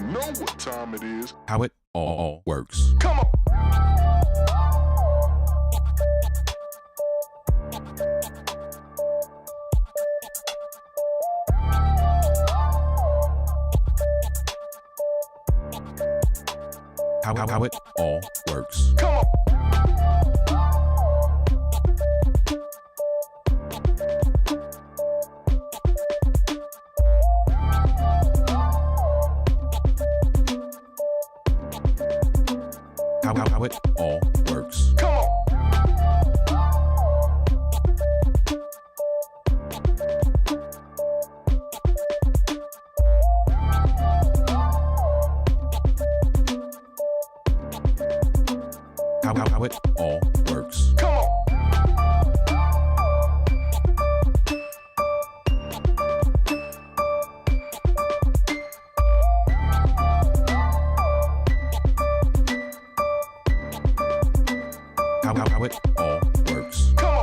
know what time it is. How it all works. Come on. How it all works. Come on. How it all works. Come on. How it all works. Come on. How it all works. Come on. How it all works. Come on.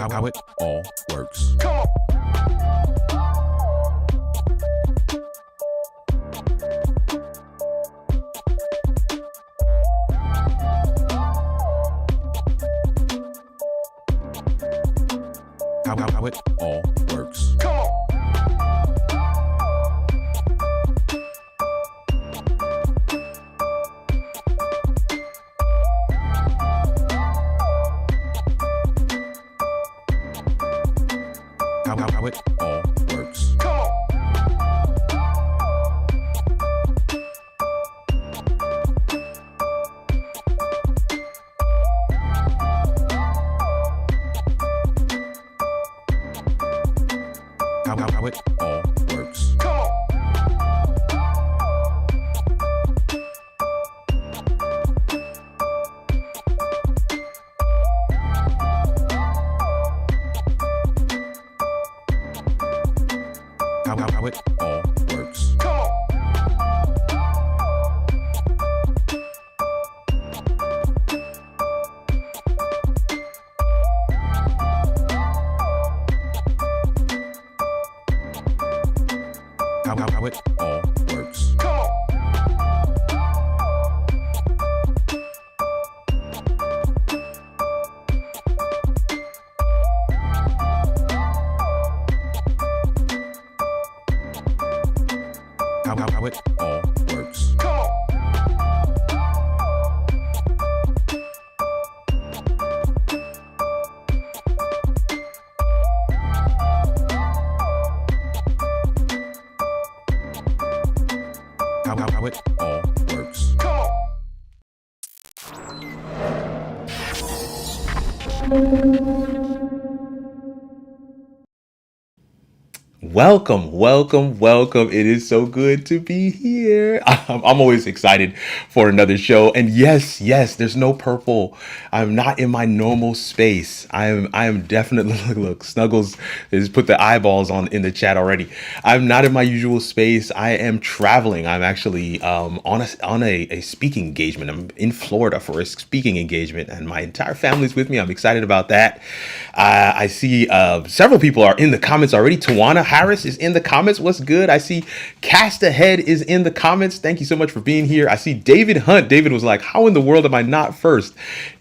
How it all works. Come on. How it all works. Come on. How it all works. Come on. How it all works. Come on. How it all works. Come on. How it all works. Come on. How it all works. Come on. How it all works. Come on. Welcome, welcome, welcome. It is so good to be here. I'm always excited for another show. And yes, there's no purple. I'm not in my normal space. I am definitely, look, Snuggles has put the eyeballs on in the chat already. I'm not in my usual space. I am traveling. I'm actually on a speaking engagement. I'm in Florida for a speaking engagement and my entire family's with me. I'm excited about that. I see several people are in the comments already. Tawana Harris is in the comments. What's good? I see Cast Ahead is in the comments. Thank you so much for being here. I see David Hunt. David was like, how in the world am I not first?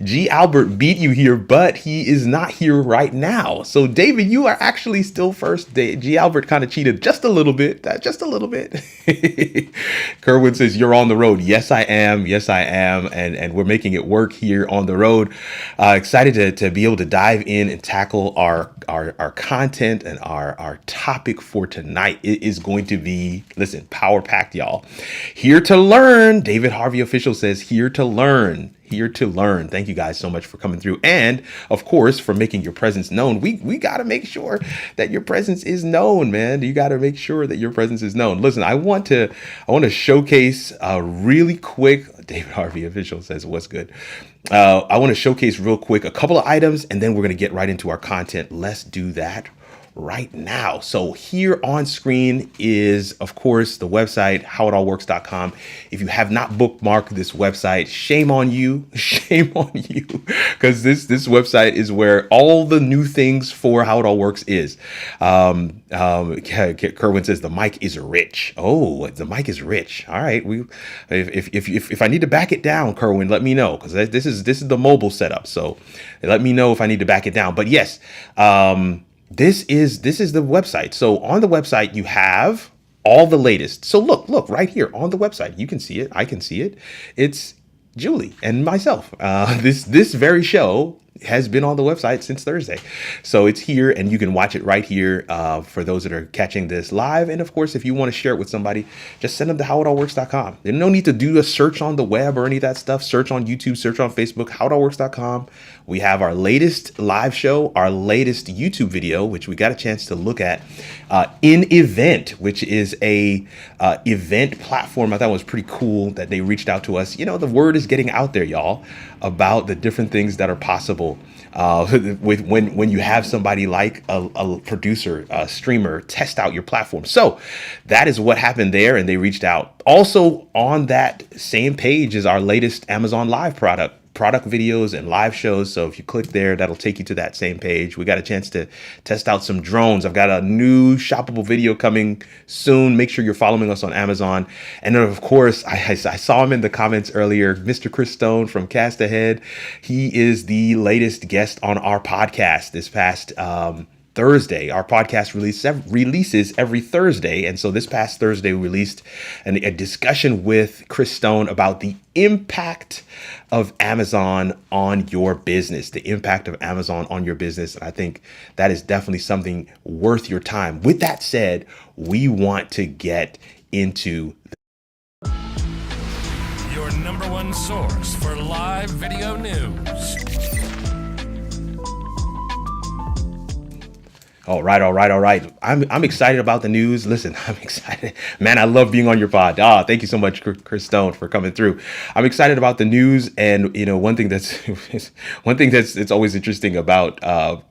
G. Albert beat you here, but he is not here right now. So David, you are actually still first. G. Albert kind of cheated just a little bit. Just a little bit. Kerwin says, you're on the road. Yes, I am. Yes, I am. And we're making it work here on the road. Excited to be able to dive in and tackle our content and our topic topic for tonight. It is going to be, listen, power packed, y'all. Here to learn. David Harvey Official says, here to learn. Here to learn. Thank you guys so much for coming through. And of course, for making your presence known. We got to make sure that your presence is known, man. You got to make sure that your presence is known. Listen, I want to showcase really quick. David Harvey Official says, what's good? I want to showcase real quick a couple of items, and then we're going to get right into our content. Let's do that right now. So here on screen is, of course, the website, howitallworks.com. If you have not bookmarked this website, shame on you, because this website is where all the new things for How It All Works is. Kerwin says the mic is rich. Oh, the mic is rich. All right. If I need to back it down, Kerwin, let me know, because this is the mobile setup. So let me know if I need to back it down. But yes, this is the website. So on the website, you have all the latest. So look right here on the website. You can see it. I can see it. It's Julie and myself. This very show has been on the website since Thursday. So it's here, and you can watch it right here for those that are catching this live. And of course, if you want to share it with somebody, just send them to howitallworks.com. There's no need to do a search on the web or any of that stuff. Search on YouTube, search on Facebook, howitallworks.com. We have our latest live show, our latest YouTube video, which we got a chance to look at, in Event, which is a event platform. I thought it was pretty cool that they reached out to us. You know, the word is getting out there, y'all, about the different things that are possible with when you have somebody like a producer, a streamer, test out your platform. So that is what happened there, and they reached out. Also on that same page is our latest Amazon Live product videos and live shows. So if you click there, that'll take you to that same page. We got a chance to test out some drones. I've got a new shoppable video coming soon. Make sure you're following us on Amazon. And then of course, I saw him in the comments earlier, Mr. Chris Stone from Cast Ahead. He is the latest guest on our podcast this past Thursday. Our podcast releases every Thursday. And so this past Thursday, we released a discussion with Chris Stone about the impact of Amazon on your business, the impact of Amazon on your business. And I think that is definitely something worth your time. With that said, we want to get into your number one source for live video news. All right. I'm excited about the news. Listen, I'm excited, man. I love being on your pod. Thank you so much, Chris Stone, for coming through. I'm excited about the news, and you know, one thing that's it's always interesting about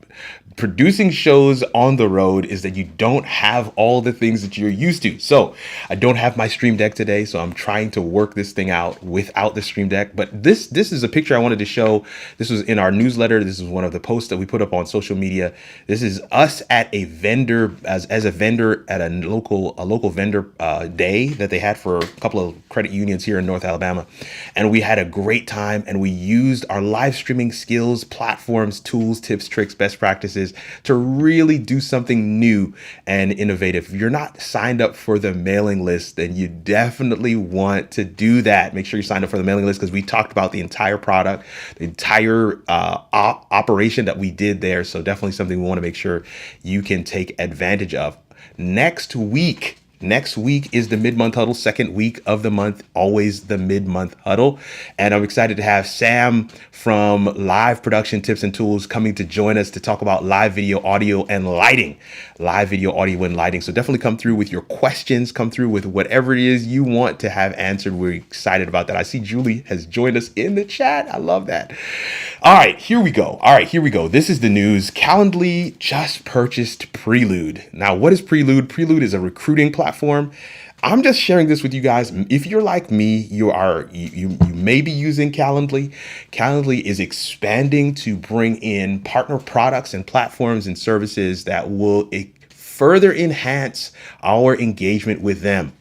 producing shows on the road is that you don't have all the things that you're used to. So I don't have my Stream Deck today, so I'm trying to work this thing out without the Stream Deck. But this is a picture I wanted to show. This was in our newsletter. This is one of the posts that we put up on social media. This is us at a vendor, as a vendor at a local vendor day that they had for a couple of credit unions here in North Alabama. And we had a great time, and we used our live streaming skills, platforms, tools, tips, tricks, best practices to really do something new and innovative. If you're not signed up for the mailing list, then you definitely want to do that. Make sure you sign up for the mailing list, because we talked about the entire product, the entire operation that we did there. So definitely something we want to make sure you can take advantage of. Next week is the mid-month huddle, second week of the month, always the mid-month huddle. And I'm excited to have Sam from Live Production Tips and Tools coming to join us to talk about live video, audio, and lighting. Live video, audio, and lighting. So definitely come through with your questions, come through with whatever it is you want to have answered. We're excited about that. I see Julie has joined us in the chat. I love that. All right, here we go. This is the news. Calendly just purchased Prelude. Now, what is Prelude? Prelude is a recruiting platform. I'm just sharing this with you guys. If you're like me, you may be using Calendly. Calendly is expanding to bring in partner products and platforms and services that will further enhance our engagement with them.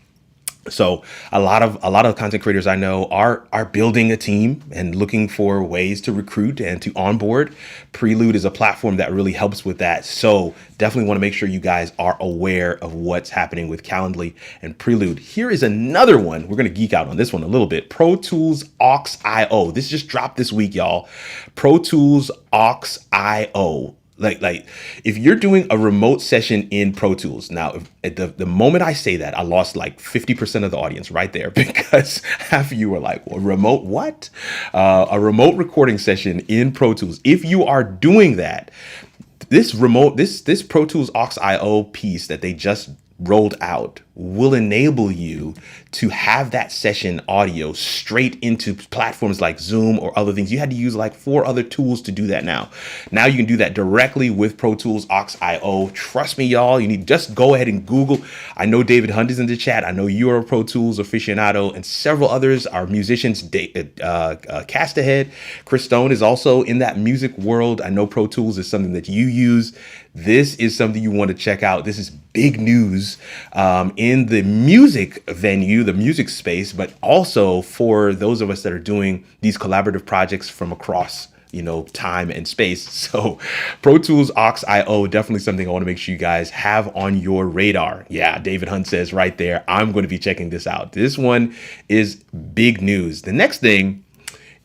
So a lot of content creators I know are building a team and looking for ways to recruit and to onboard. Prelude is a platform that really helps with that. So definitely want to make sure you guys are aware of what's happening with Calendly and Prelude. Here is another one. We're going to geek out on this one a little bit. Pro Tools Aux IO. This just dropped this week, y'all. Pro Tools Aux IO. Like if you're doing a remote session in Pro Tools, now if, at the moment I say that, I lost like 50% of the audience right there because half of you were like, well, remote what? A remote recording session in Pro Tools. If you are doing that, this Pro Tools Aux.io piece that they just rolled out will enable you to have that session audio straight into platforms like Zoom or other things. You had to use like 4 other tools to do that now. Now you can do that directly with Pro Tools Aux.io. Trust me, y'all, you need just go ahead and Google. I know David Hunt is in the chat. I know you're a Pro Tools aficionado, and several others are musicians. Cast Ahead, Chris Stone is also in that music world. I know Pro Tools is something that you use. This is something you want to check out. This is big news in the music venue, the music space, but also for those of us that are doing these collaborative projects from across, time and space. So Pro Tools Aux.io, definitely something I want to make sure you guys have on your radar. Yeah, David Hunt says right there, I'm going to be checking this out. This one is big news. The next thing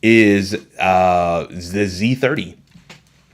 is the Z30.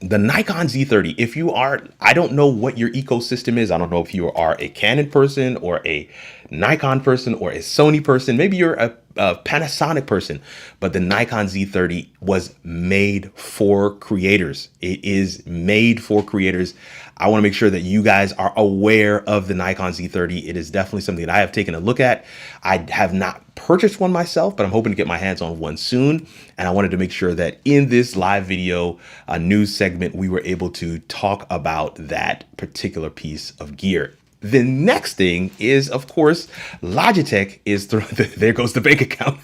The Nikon Z30, if you are, I don't know what your ecosystem is. I don't know if you are a Canon person or a Nikon person or a Sony person. Maybe you're a Panasonic person, but the Nikon Z30 was made for creators. It is made for creators. I want to make sure that you guys are aware of the Nikon Z30. It is definitely something that I have taken a look at. I have not purchased one myself, but I'm hoping to get my hands on one soon. And I wanted to make sure that in this live video news segment, we were able to talk about that particular piece of gear. The next thing is, of course, Logitech is there goes the bank account.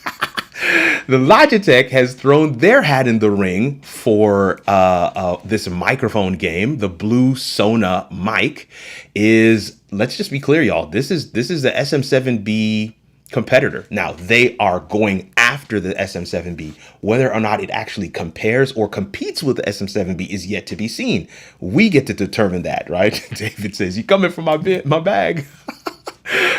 The Logitech has thrown their hat in the ring for this microphone game. The Blue Sona mic is, let's just be clear, y'all. This is the SM7B competitor. Now, they are going after the SM7B. Whether or not it actually compares or competes with the SM7B is yet to be seen. We get to determine that, right? David says, "You coming for my bag?"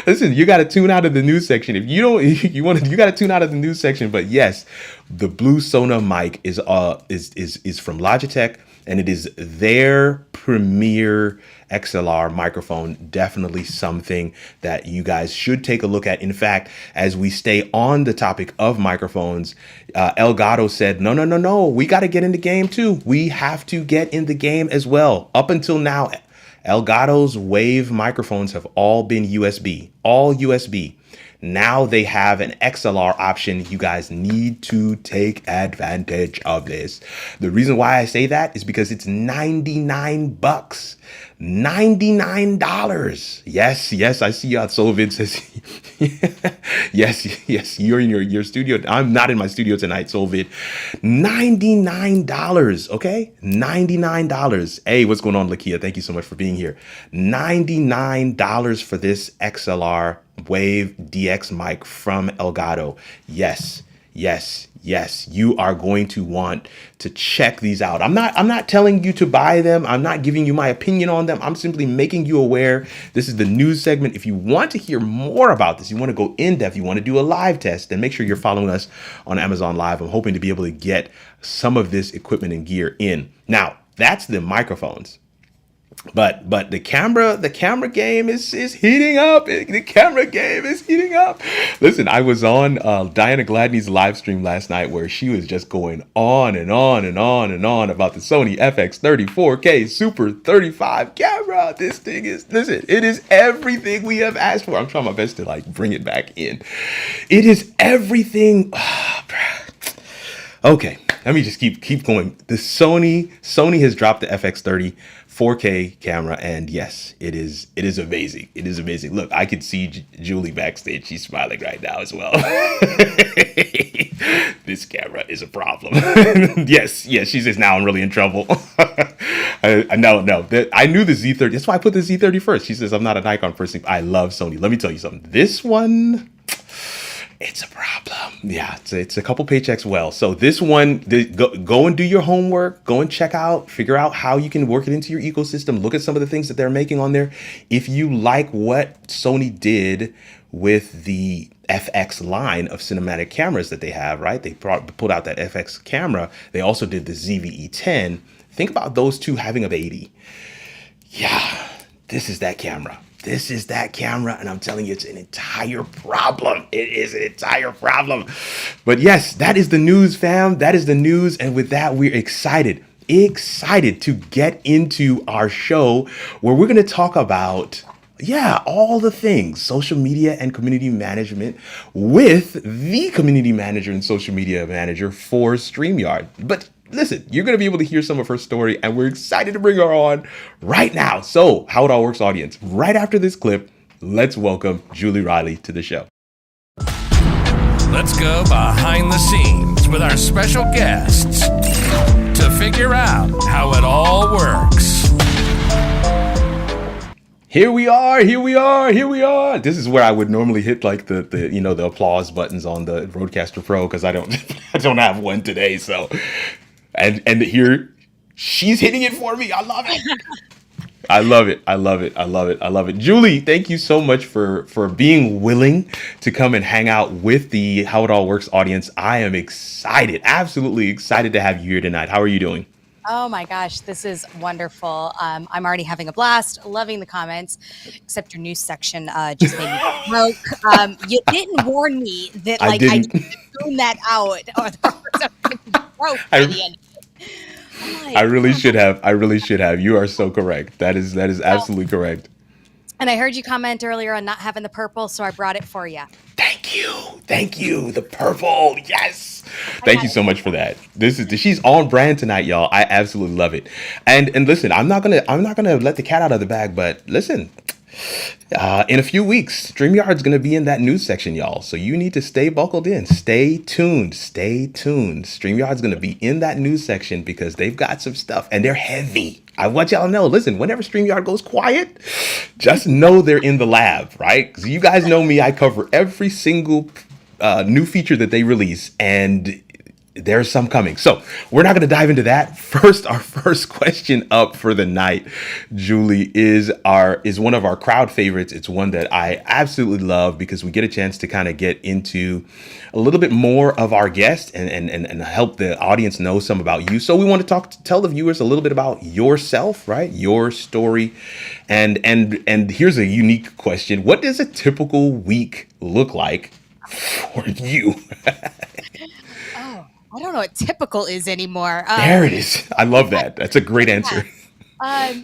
Listen, you got to tune out of the news section. If you don't, you got to tune out of the news section. But yes, the Blue Sona mic is from Logitech, and it is their premier XLR microphone. Definitely something that you guys should take a look at. In fact, as we stay on the topic of microphones, Elgato said, no, we got to get in the game too. We have to get in the game as well. Up until now, Elgato's Wave microphones have all been USB, all USB. Now they have an XLR option. You guys need to take advantage of this. The reason why I say that is because it's $99. $99. Yes, I see you out. Solvid says, yes, you're in your studio. I'm not in my studio tonight, Solvid. $99, okay? $99. Hey, what's going on, Lakia? Thank you so much for being here. $99 for this XLR Wave DX mic from Elgato. Yes, you are going to want to check these out. I'm not telling you to buy them. I'm not giving you my opinion on them. I'm simply making you aware. This is the news segment. If you want to hear more about this, you want to go in depth, you want to do a live test, then make sure you're following us on Amazon Live. I'm hoping to be able to get some of this equipment and gear in. Now, that's the microphones. But the camera game is heating up. The camera game is heating up. Listen, I was on Diana Gladney's live stream last night where she was just going on and on and on and on about the Sony FX30 4K Super 35 camera. This thing is, listen, it is everything we have asked for. I'm trying my best to like bring it back in. It is everything. Okay, let me just keep going. The Sony has dropped the FX30 4K camera, and yes, it is amazing. It is amazing. Look, I can see Julie backstage. She's smiling right now as well. This camera is a problem. Yes, she says now I'm really in trouble. No, I knew the Z30. That's why I put the Z30 first. She says I'm not a Nikon person. I love Sony. Let me tell you something. This one, it's a problem. Yeah, it's a couple paychecks well. So this one, go and do your homework. Go and check out, figure out how you can work it into your ecosystem. Look at some of the things that they're making on there. If you like what Sony did with the FX line of cinematic cameras that they have, right? They pulled out that FX camera. They also did the ZVE10. Think about those two having a baby. Yeah, this is that camera. This is that camera, and I'm telling you, it's an entire problem. It is an entire problem. But yes, that is the news, fam. That is the news. And with that, we're excited to get into our show where we're going to talk about, yeah, all the things social media and community management with the community manager and social media manager for StreamYard. But listen, you're going to be able to hear some of her story, and we're excited to bring her on right now. So, How It All Works audience, right after this clip, let's welcome Julie Riley to the show. Let's go behind the scenes with our special guests to figure out how it all works. Here we are. This is where I would normally hit like the applause buttons on the Rodecaster Pro because I don't have one today. So, and here she's hitting it for me. I love it. I love it. Julie, thank you so much for being willing to come and hang out with the How It All Works audience. I am excited, absolutely excited to have you here tonight. How are you doing? Oh my gosh, this is wonderful. I'm already having a blast, loving the comments, except your news section just made me broke. You didn't warn me that I didn't tune that out or broke by the end. I really should have. You are so correct. That is absolutely correct. And I heard you comment earlier on not having the purple, so I brought it for you. Thank you. The purple, yes. Thank you so much for that. She's on brand tonight, y'all. I absolutely love it. And listen, I'm not gonna let the cat out of the bag, but listen. In a few weeks, StreamYard's going to be in that news section, y'all. So you need to stay buckled in. Stay tuned. StreamYard's going to be in that news section because they've got some stuff and they're heavy. I want y'all to know, listen, whenever StreamYard goes quiet, just know they're in the lab, right? Because you guys know me, I cover every single new feature that they release, and there's some coming. So we're not going to dive into that. First, our first question up for the night, Julie, is one of our crowd favorites. It's one that I absolutely love because we get a chance to kind of get into a little bit more of our guest and help the audience know some about you. So we want to tell the viewers a little bit about yourself, right? Your story. And here's a unique question. What does a typical week look like for you? I don't know what typical is anymore. There it is. I love that. That's a great answer.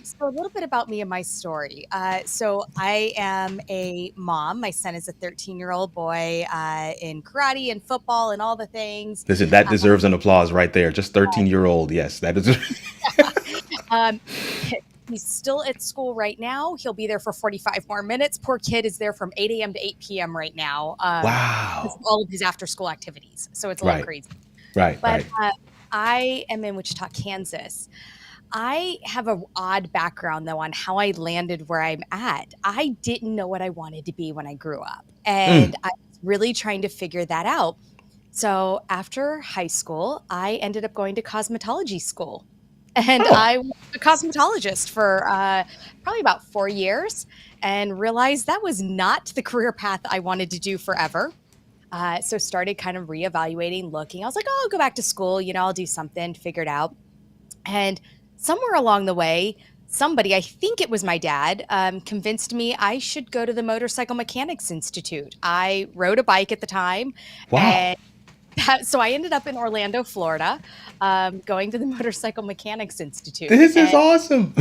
So a little bit about me and my story. So I am a mom. My son is a 13-year-old boy in karate and football and all the things. Listen, that deserves an applause right there. Just 13-year-old. Yes, that is. He's still at school right now. He'll be there for 45 more minutes. Poor kid is there from 8 a.m. to 8 p.m. right now. Wow. All of his after-school activities. So it's a little crazy. Right. I am in Wichita, Kansas. I have an odd background, though, on how I landed where I'm at. I didn't know what I wanted to be when I grew up, and I was really trying to figure that out. So after high school, I ended up going to cosmetology school, and I was a cosmetologist for probably about 4 years and realized that was not the career path I wanted to do forever. So started kind of reevaluating, looking. I was like, oh, I'll go back to school. I'll do something, figure it out. And somewhere along the way, somebody, I think it was my dad, convinced me I should go to the Motorcycle Mechanics Institute. I rode a bike at the time. Wow. So I ended up in Orlando, Florida, going to the Motorcycle Mechanics Institute. This is awesome.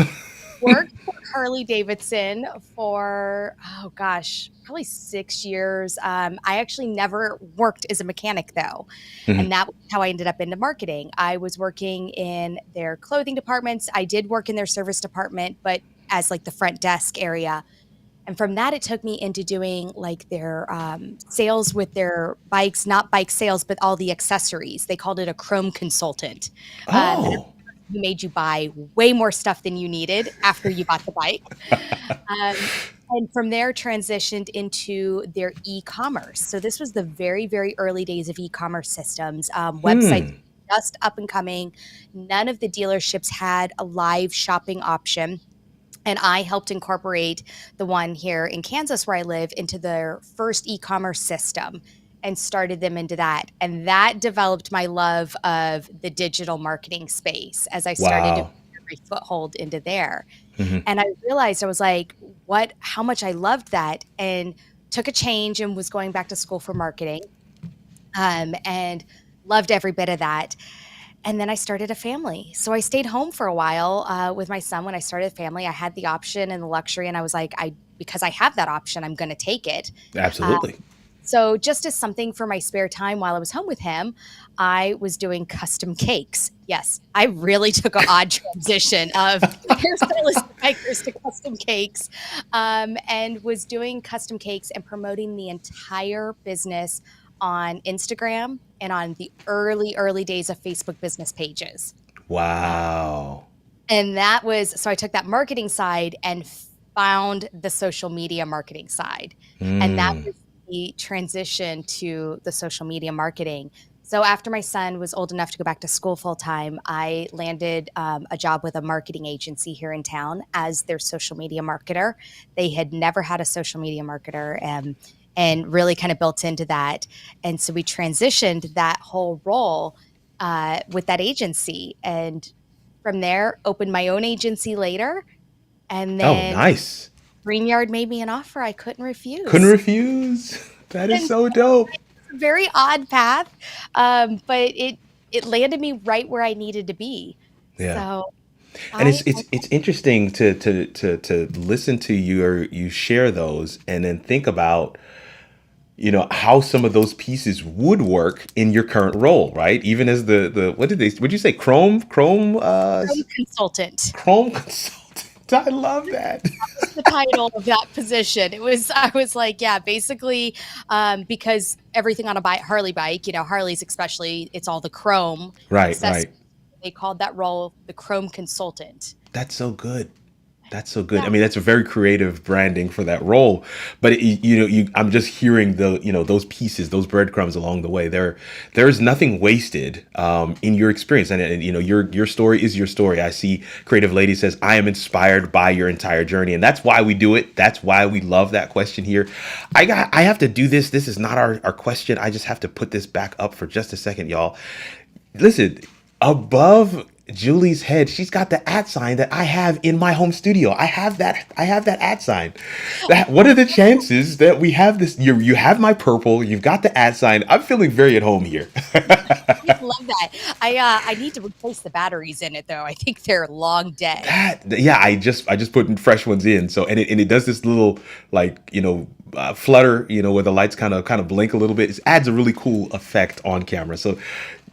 Worked for Harley Davidson for, probably 6 years. I actually never worked as a mechanic, though. And that was how I ended up into marketing. I was working in their clothing departments. I did work in their service department, but as like the front desk area. And from that, it took me into doing like their sales with their bikes, not bike sales, but all the accessories. They called it a chrome consultant. Who made you buy way more stuff than you needed after you bought the bike. And from there transitioned into their e-commerce. So this was the very, very early days of e-commerce systems. Websites just up and coming. None of the dealerships had a live shopping option. And I helped incorporate the one here in Kansas where I live into their first e-commerce system and started them into that. And that developed my love of the digital marketing space as I started to my foothold into there. Mhm. And I realized I was like, how much I loved that, and took a change and was going back to school for marketing, and loved every bit of that. And then I started a family. So I stayed home for a while with my son when I started a family. I had the option and the luxury, and I was like, because I have that option, I'm going to take it. Uh, Absolutely. so just as something for my spare time while I was home with him, I was doing custom cakes. Yes, I really took an odd transition of hairstylist bikers to custom cakes, and was doing custom cakes and promoting the entire business on Instagram and on the early days of Facebook business pages. Wow. And that was, so I took that marketing side and found the social media marketing side. And that Mm. was the transition to the social media marketing. So after my son was old enough to go back to school full time, I landed a job with a marketing agency here in town as their social media marketer. They had never had a social media marketer, and really kind of built into that. And so we transitioned that whole role with that agency. And from there, opened my own agency later. And Oh, then nice. StreamYard made me an offer I couldn't Couldn't refuse. refuse. That is And so dope. it's a very odd path, but it landed me right where I needed to be. Yeah. So And I it's interesting to listen to you share those and then think about, how some of those pieces would work in your current role, right? Even as the would you say am a consultant. Chrome consultant. I love that. The title of that position. I was like, yeah, basically, because everything on a Harley bike, Harleys especially, it's all the chrome Right, accessories. right. They called that role the chrome consultant. That's so good. That's so good. Yeah. I mean, that's a very creative branding for that role. But I'm just hearing those pieces, those breadcrumbs along the way. There's nothing wasted in your experience, and your story is your story. I see Creative Lady says, "I am inspired by your entire journey," and that's why we do it. That's why we love that question here. I have to do this. This is not our question. I just have to put this back up for just a second, y'all. Listen, above Julie's head, she's got the @ that I have in my home studio. I have that @ what are the chances that we have this? You have my purple, you've got the @ I'm feeling very at home here. I love that. I need to replace the batteries in it though. I think they're long dead. Yeah, I just put in fresh ones in. So and it does this little flutter, where the lights kind of blink a little bit. It adds a really cool effect on camera. So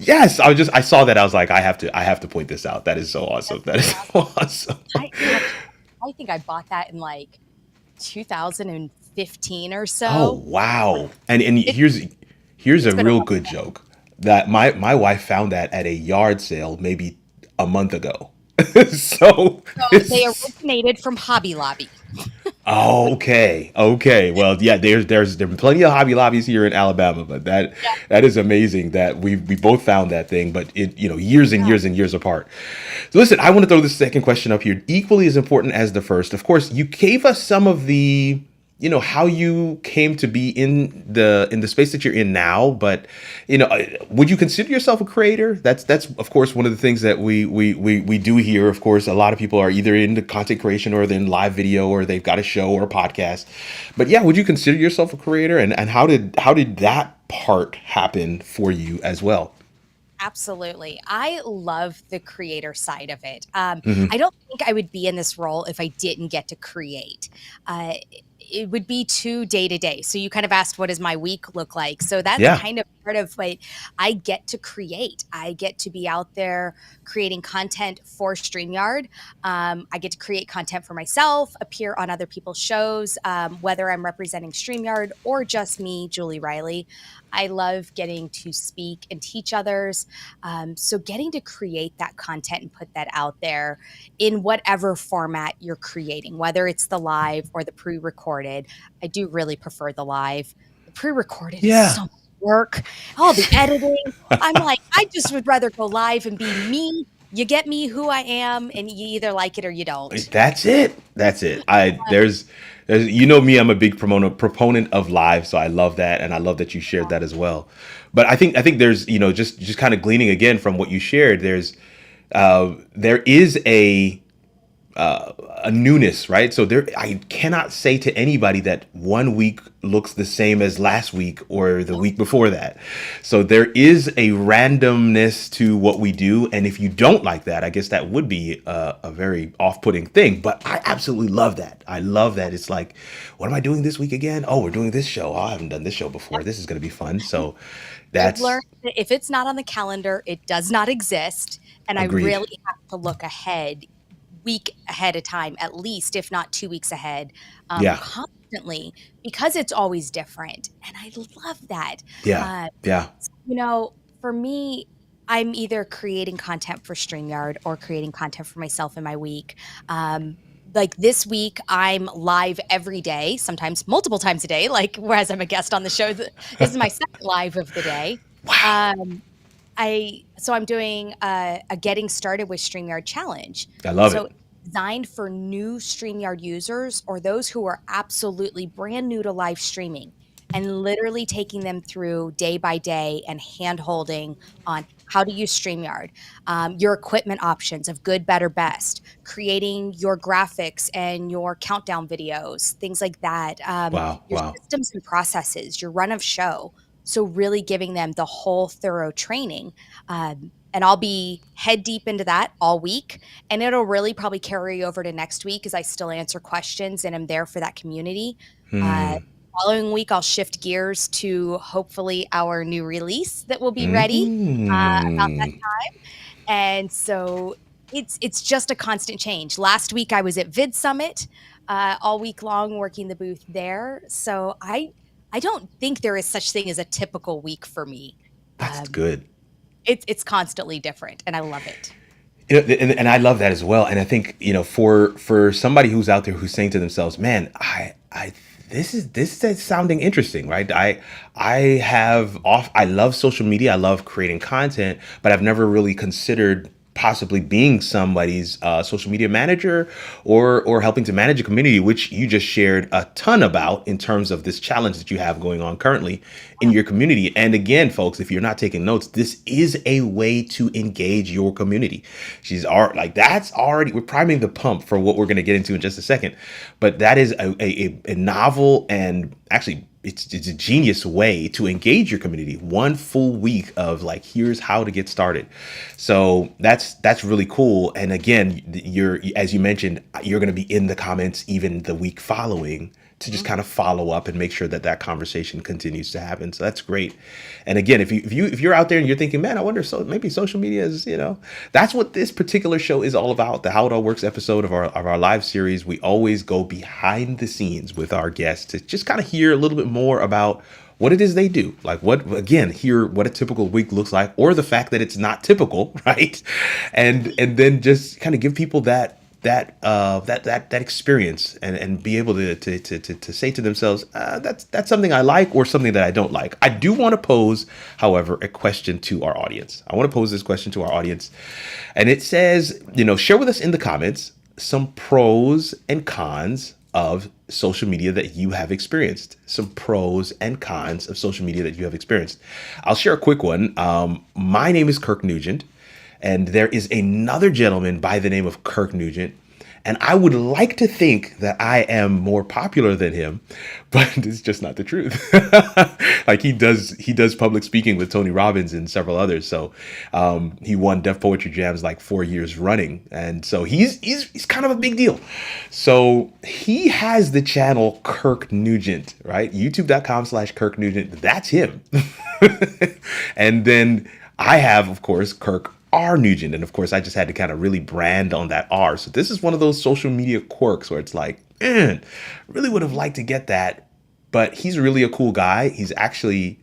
yes, I saw that. I was like, I have to point this out. That is so awesome. That is so awesome. I think I bought that in like 2015 or Oh so. wow! And here's a It's been a real while. good joke that my wife found that at a yard sale maybe a month ago. So So they originated from Hobby Lobby. oh, okay. Well, yeah, there's plenty of Hobby Lobbies here in Alabama, but Yeah. that is amazing that we both found that thing, but it years and years and years apart. So listen, I want to throw this second question up here, equally as important as the first. Of course, you gave us some of the how you came to be in the space that you're in now, but would you consider yourself a creator? That's of course one of the things that we do here. Of course, a lot of people are either into content creation or they're in live video or they've got a show or a podcast. But yeah, would you consider yourself a creator? And how did that part happen for you as well? Absolutely. I love the creator side of it. Hmm. I don't think I would be in this role if I didn't get to create. It would be too day to day. So you kind of asked, what does my week look like? So that's Yeah. kind of part of what I get to create. I get to be out there creating content for StreamYard. I get to create content for myself, appear on other people's shows, whether I'm representing StreamYard or just me, Julie Riley. I love getting to speak and teach others. So getting to create that content and put that out there in whatever format you're creating, whether it's the live or the pre-recorded. I do really prefer the live. The pre-recorded is Yeah. so much work. All the editing. I'm like, I just would rather go live and be me. You get me who I am, and you either like it or you don't. That's it. That's it. There's me, I'm a big proponent of live, so I love that, and I love that you shared that as well. But I think there's just kind of gleaning again from what you shared. there is a newness, right? So there, I cannot say to anybody that one week looks the same as last week or the week before that. So there is a randomness to what we do, and if you don't like that, I guess that would be a very off-putting thing. But I absolutely love that. I love that. It's like, what am I doing this week again? Oh, we're doing this show. Oh, I haven't done this show before. This is going to be fun. So I've that's learned that if it's not on the calendar, it does not exist. And I agreed. really have to look ahead, week ahead of time, at least, if not 2 weeks ahead, Yeah, constantly, because it's always different. And I love that. yeah, Uh, yeah. you know, for me, I'm either creating content for StreamYard or creating content for myself in my week. Like this week, I'm live every day, sometimes multiple times a day, like whereas I'm a guest on the show. This is my second live of the day. Wow, Um, I'm doing a getting started with StreamYard challenge. I love So it. it's designed for new StreamYard users or those who are absolutely brand new to live streaming, and literally taking them through day by day and hand holding on how to use StreamYard, your equipment options of good, better, best, creating your graphics and your countdown videos, things like that, Wow, your wow. systems and processes, your run of show. So really giving them the whole thorough training. And I'll be head deep into that all week. And it'll really probably carry over to next week as I still answer questions and I'm there for that community. Uh, Hmm. Following week, I'll shift gears to hopefully our new release that will be ready about that Mm. time. And so it's just a constant change. Last week I was at Vid Summit all week long working the booth there. So I don't think there is such thing as a typical week for me. That's Um, good. it's constantly different, and I love it. And I love that as well. And I think, for somebody who's out there who's saying to themselves, man, this is sounding interesting, right? I love social media. I love creating content, but I've never really considered possibly being somebody's social media manager or helping to manage a community, which you just shared a ton about in terms of this challenge that you have going on currently in your community. And again, folks, if you're not taking notes, this is a way to engage your community. That's already, we're priming the pump for what we're going to get into in just a second. But that is a novel and actually it's a genius way to engage your community. One full week of like, here's how to get started. So that's really cool. And again, as you mentioned, you're going to be in the comments even the week following to just kind of follow up and make sure that that conversation continues to happen. So that's great. And again, if you're out there and you're thinking, man, I wonder, so maybe social media is, that's what this particular show is all about. The How It All Works episode of our live series, we always go behind the scenes with our guests to just kind of hear a little bit more about what it is they do, like hear what a typical week looks like, or the fact that it's not typical, right? And then just kind of give people that experience and be able to say to themselves, that's something I like or something that I don't like. I do want to pose, however, a question to our audience. I want to pose this question to our audience, and it says, share with us in the comments some pros and cons of social media that you have experienced. Some pros and cons of social media that you have experienced. I'll share a quick one. My name is Kirk Nugent, and there is another gentleman by the name of Kirk Nugent. And I would like to think that I am more popular than him, but it's just not the truth. Like he does public speaking with Tony Robbins and several others. So he won Def Poetry Jams like 4 years running, and so he's kind of a big deal. So he has the channel Kirk Nugent, right? YouTube.com/Kirk Nugent. That's him. And then I have, of course, Kirk R. Nugent. And of course, I just had to kind of really brand on that R. So this is one of those social media quirks where it's like, man, really would have liked to get that. But he's really a cool guy. He's actually,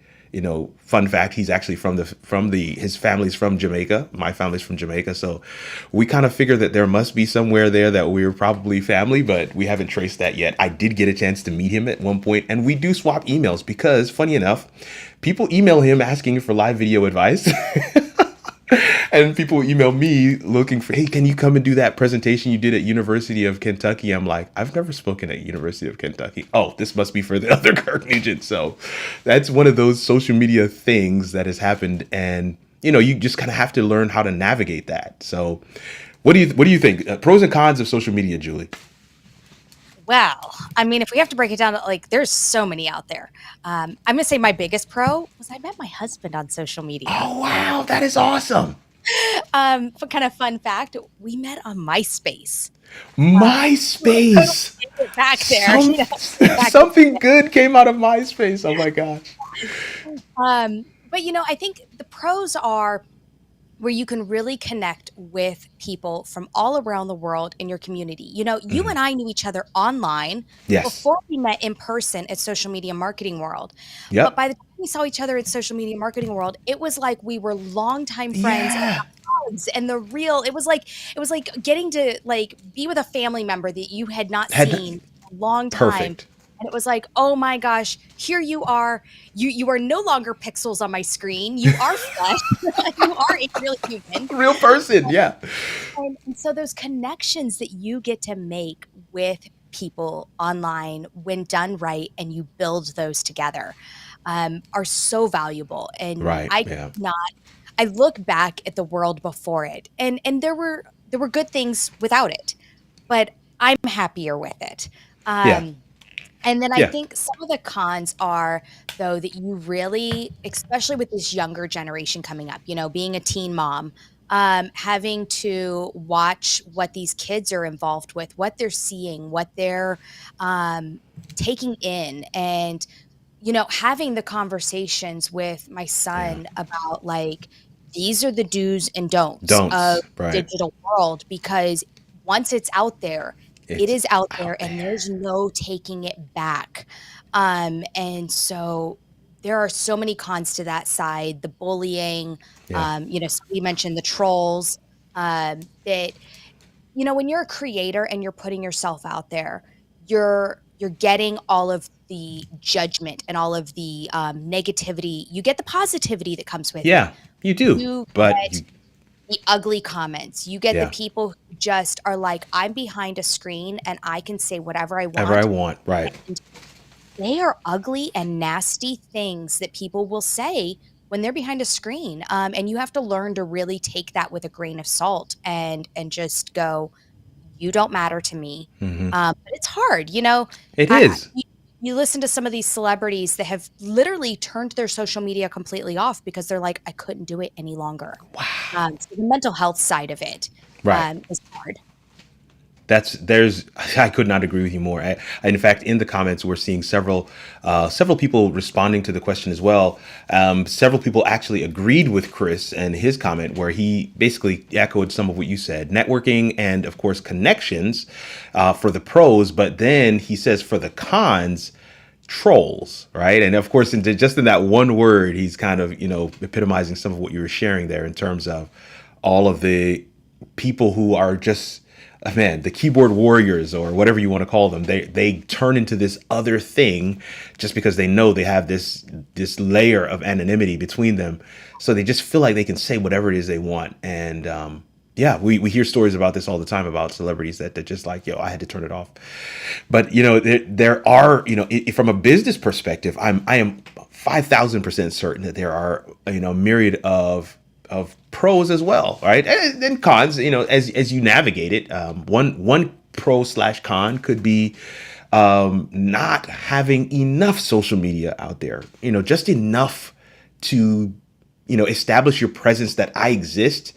fun fact, he's actually his family's from Jamaica. My family's from Jamaica. So we kind of figure that there must be somewhere there that we're probably family, but we haven't traced that yet. I did get a chance to meet him at one point, and we do swap emails because, funny enough, people email him asking for live video advice. And people email me looking for, hey, can you come and do that presentation you did at University of Kentucky? I'm like, I've never spoken at University of Kentucky. Oh, this must be for the other Kirk Nugent. So that's one of those social media things that has happened. And, you just kind of have to learn how to navigate that. So what do you think? Pros and cons of social media, Julie? Well, I mean, if we have to break it down, like there's so many out there. I'm gonna say my biggest pro was I met my husband on social media. Oh, wow. That is awesome. For kind of fun fact, we met on MySpace. MySpace. Back there, Some back. something good came out of MySpace. Oh my gosh. But I think the pros are where you can really connect with people from all around the world in your community. You and I knew each other online Yes. before we met in person at Social Media Marketing World. But Yep. by the time we saw each other at Social Media Marketing World, it was like we were longtime friends and Yeah. hugs and it was like getting to like be with a family member that you had not Had seen in a long time. perfect. And it was like, oh my gosh, here you are. You are no longer pixels on my screen. You are flesh. You are a real human. Real person. Yeah. And so those connections that you get to make with people online when done right and you build those together are so valuable. And Right. Yeah. I look back at the world before it and there were good things without it, but I'm happier with it. Yeah. And then I Yeah. think some of the cons are, though, that you really, especially with this younger generation coming up, being a teen mom, having to watch what these kids are involved with, what they're seeing, what they're taking in, and, having the conversations with my Yeah. son about like, these are the do's and don'ts of Don'ts. Right. digital world, because once it's out there, it It's is out out there and there. there's no taking it back. And so there are so many cons to that side, the bullying, Yeah. so we mentioned the trolls, that, when you're a creator and you're putting yourself out there, you're getting all of the judgment and all of the negativity. You get the positivity that comes with it. Yeah. You do. You But get the ugly comments. You get the yeah. people who just are like, I'm behind a screen and I can say whatever I Ever I want. want. Right. And they are ugly and nasty things that people will say when they're behind a screen. And you have to learn to really take that with a grain of salt and just go, you don't matter to me. Hmm. But it's hard, It I, is. you listen to some of these celebrities that have literally turned their social media completely off because they're like, I couldn't do it any longer. So the mental health side of it Right. is hard. I could not agree with you more. In fact, in the comments, we're seeing several people responding to the question as well. Several people actually agreed with Chris and his comment, where he basically echoed some of what you said: networking and, of course, connections for the pros. But then he says for the cons, trolls, right? And of course, just in that one word, he's kind of epitomizing some of what you were sharing there in terms of all of the people who are just, man, the keyboard warriors or whatever you want to call them. They turn into this other thing just because they know they have this layer of anonymity between them, so they just feel like they can say whatever it is they want. And yeah, we hear stories about this all the time about celebrities that just like, yo, I had to turn it off. But there are, from a business perspective, I am 5,000% certain that there are myriad of pros as well, right? And cons, as you navigate it. One pro slash con could be not having enough social media out there, just enough to establish your presence that I exist.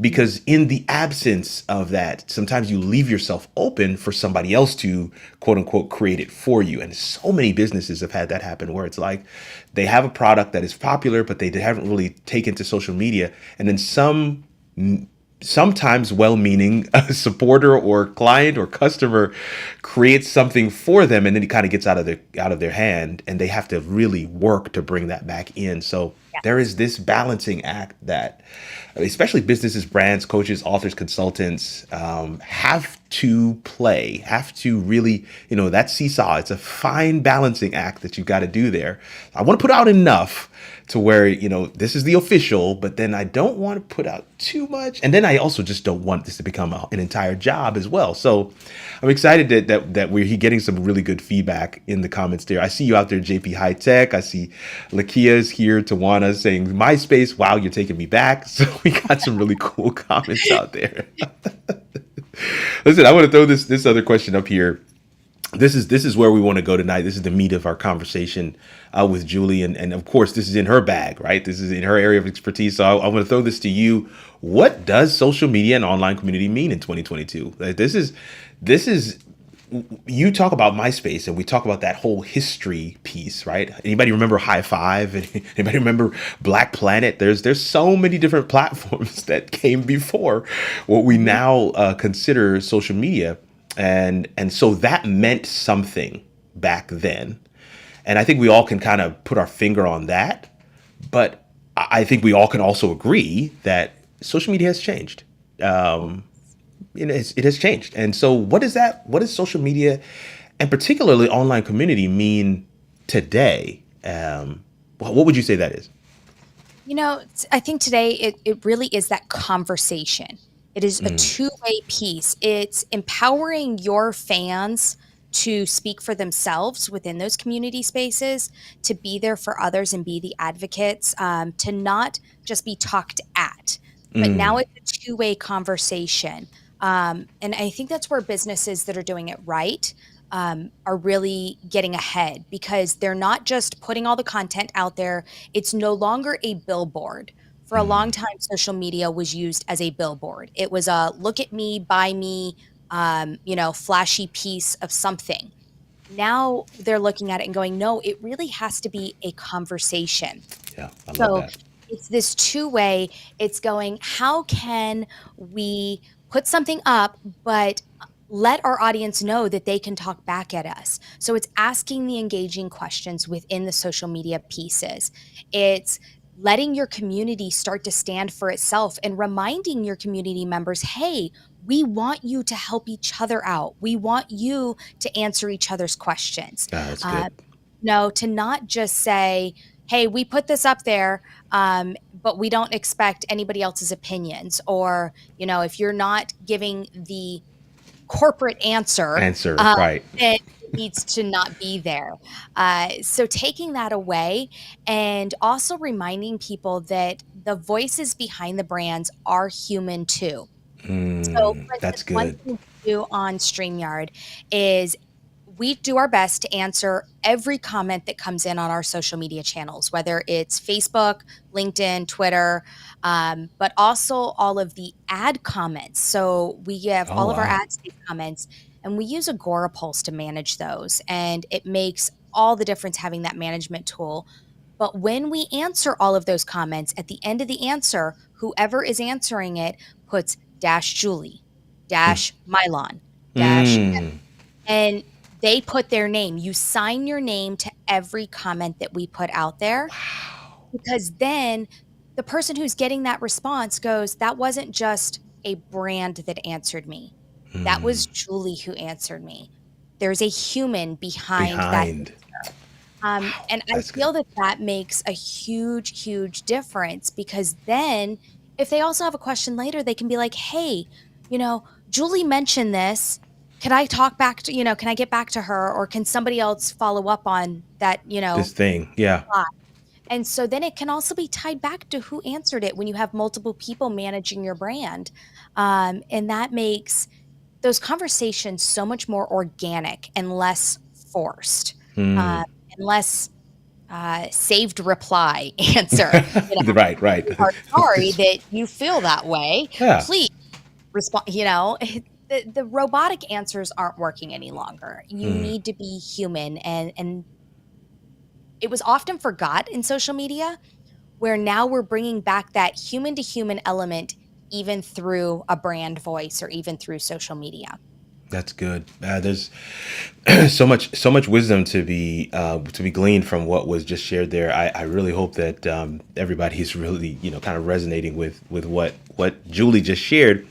Because in the absence of that, sometimes you leave yourself open for somebody else to, quote unquote, create it for you. And so many businesses have had that happen, where it's like they have a product that is popular, but they haven't really taken to social media. And then sometimes well-meaning supporter or client or customer creates something for them, and then it kind of gets out of their hand, and they have to really work to bring that back in. So there is this balancing act that especially businesses, brands, coaches, authors, consultants have to play, have to really, that seesaw. It's a fine balancing act that you've got to do there. I want to put out enough to where, this is the official, but then I don't want to put out too much. And then I also just don't want this to become an entire job as well. So I'm excited that we're getting some really good feedback in the comments there. I see you out there, JP High Tech. I see Lakia's here, Tawana saying MySpace. Wow, you're taking me back. So we got some really cool comments out there. Listen, I want to throw this other question up here. This is where we want to go tonight. This is the meat of our conversation with Julie. And of course, this is in her bag, right? This is in her area of expertise. So I want to throw this to you. What does social media and online community mean in 2022? This is you talk about MySpace and we talk about that whole history piece, right? Anybody remember High Five? Anybody remember Black Planet? There's so many different platforms that came before what we now consider social media. And so that meant something back then. And I think we all can kind of put our finger on that. But I think we all can also agree that social media has changed. It has changed. And so what does social media and particularly online community mean today? What would you say that is? I think today it really is that conversation. It is a two-way piece. It's empowering your fans to speak for themselves within those community spaces, to be there for others and be the advocates, to not just be talked at, but now it's a two-way conversation. And I think that's where businesses that are doing it right are really getting ahead, because they're not just putting all the content out there. It's no longer a billboard. For a long time, social media was used as a billboard. It was a look at me, buy me, flashy piece of something. Now they're looking at it and going, no, it really has to be a conversation. Yeah, I love that. It's this two-way. It's going, how can we put something up, but let our audience know that they can talk back at us? So it's asking the engaging questions within the social media pieces. It's letting your community start to stand for itself and reminding your community members, hey, we want you to help each other out. We want you to answer each other's questions. That's good. To not just say, hey, we put this up there, but we don't expect anybody else's opinions. Or, if you're not giving the corporate answer, right, then it needs to not be there. So taking that away and also reminding people that the voices behind the brands are human too. So for instance, that's good. one thing we do on StreamYard is we do our best to answer every comment that comes in on our social media channels, whether it's Facebook, LinkedIn, Twitter, but also all of the ad comments. So we have all of our ad space comments, and we use Agorapulse to manage those. And it makes all the difference having that management tool. But when we answer all of those comments, at the end of the answer, whoever is answering it puts -Julie, -Mylon, and they put their name. You sign your name to every comment that we put out there. Wow. Because then the person who's getting that response goes, that wasn't just a brand that answered me. That was Julie who answered me. There's a human behind. That. And I feel that makes a huge, huge difference, because then if they also have a question later, they can be like, hey, Julie mentioned this. Can I talk back to, can I get back to her, or can somebody else follow up on that, this thing? Yeah. And so then it can also be tied back to who answered it when you have multiple people managing your brand. And that makes those conversations so much more organic and less forced, and less saved reply answer. Right. Sorry that you feel that way. Yeah. Please respond. The robotic answers aren't working any longer. You need to be human. And it was often forgot in social media, where now we're bringing back that human to human element, even through a brand voice or even through social media. That's good. There's so much wisdom to be gleaned from what was just shared there. I really hope that everybody's really kind of resonating with what Julie just shared.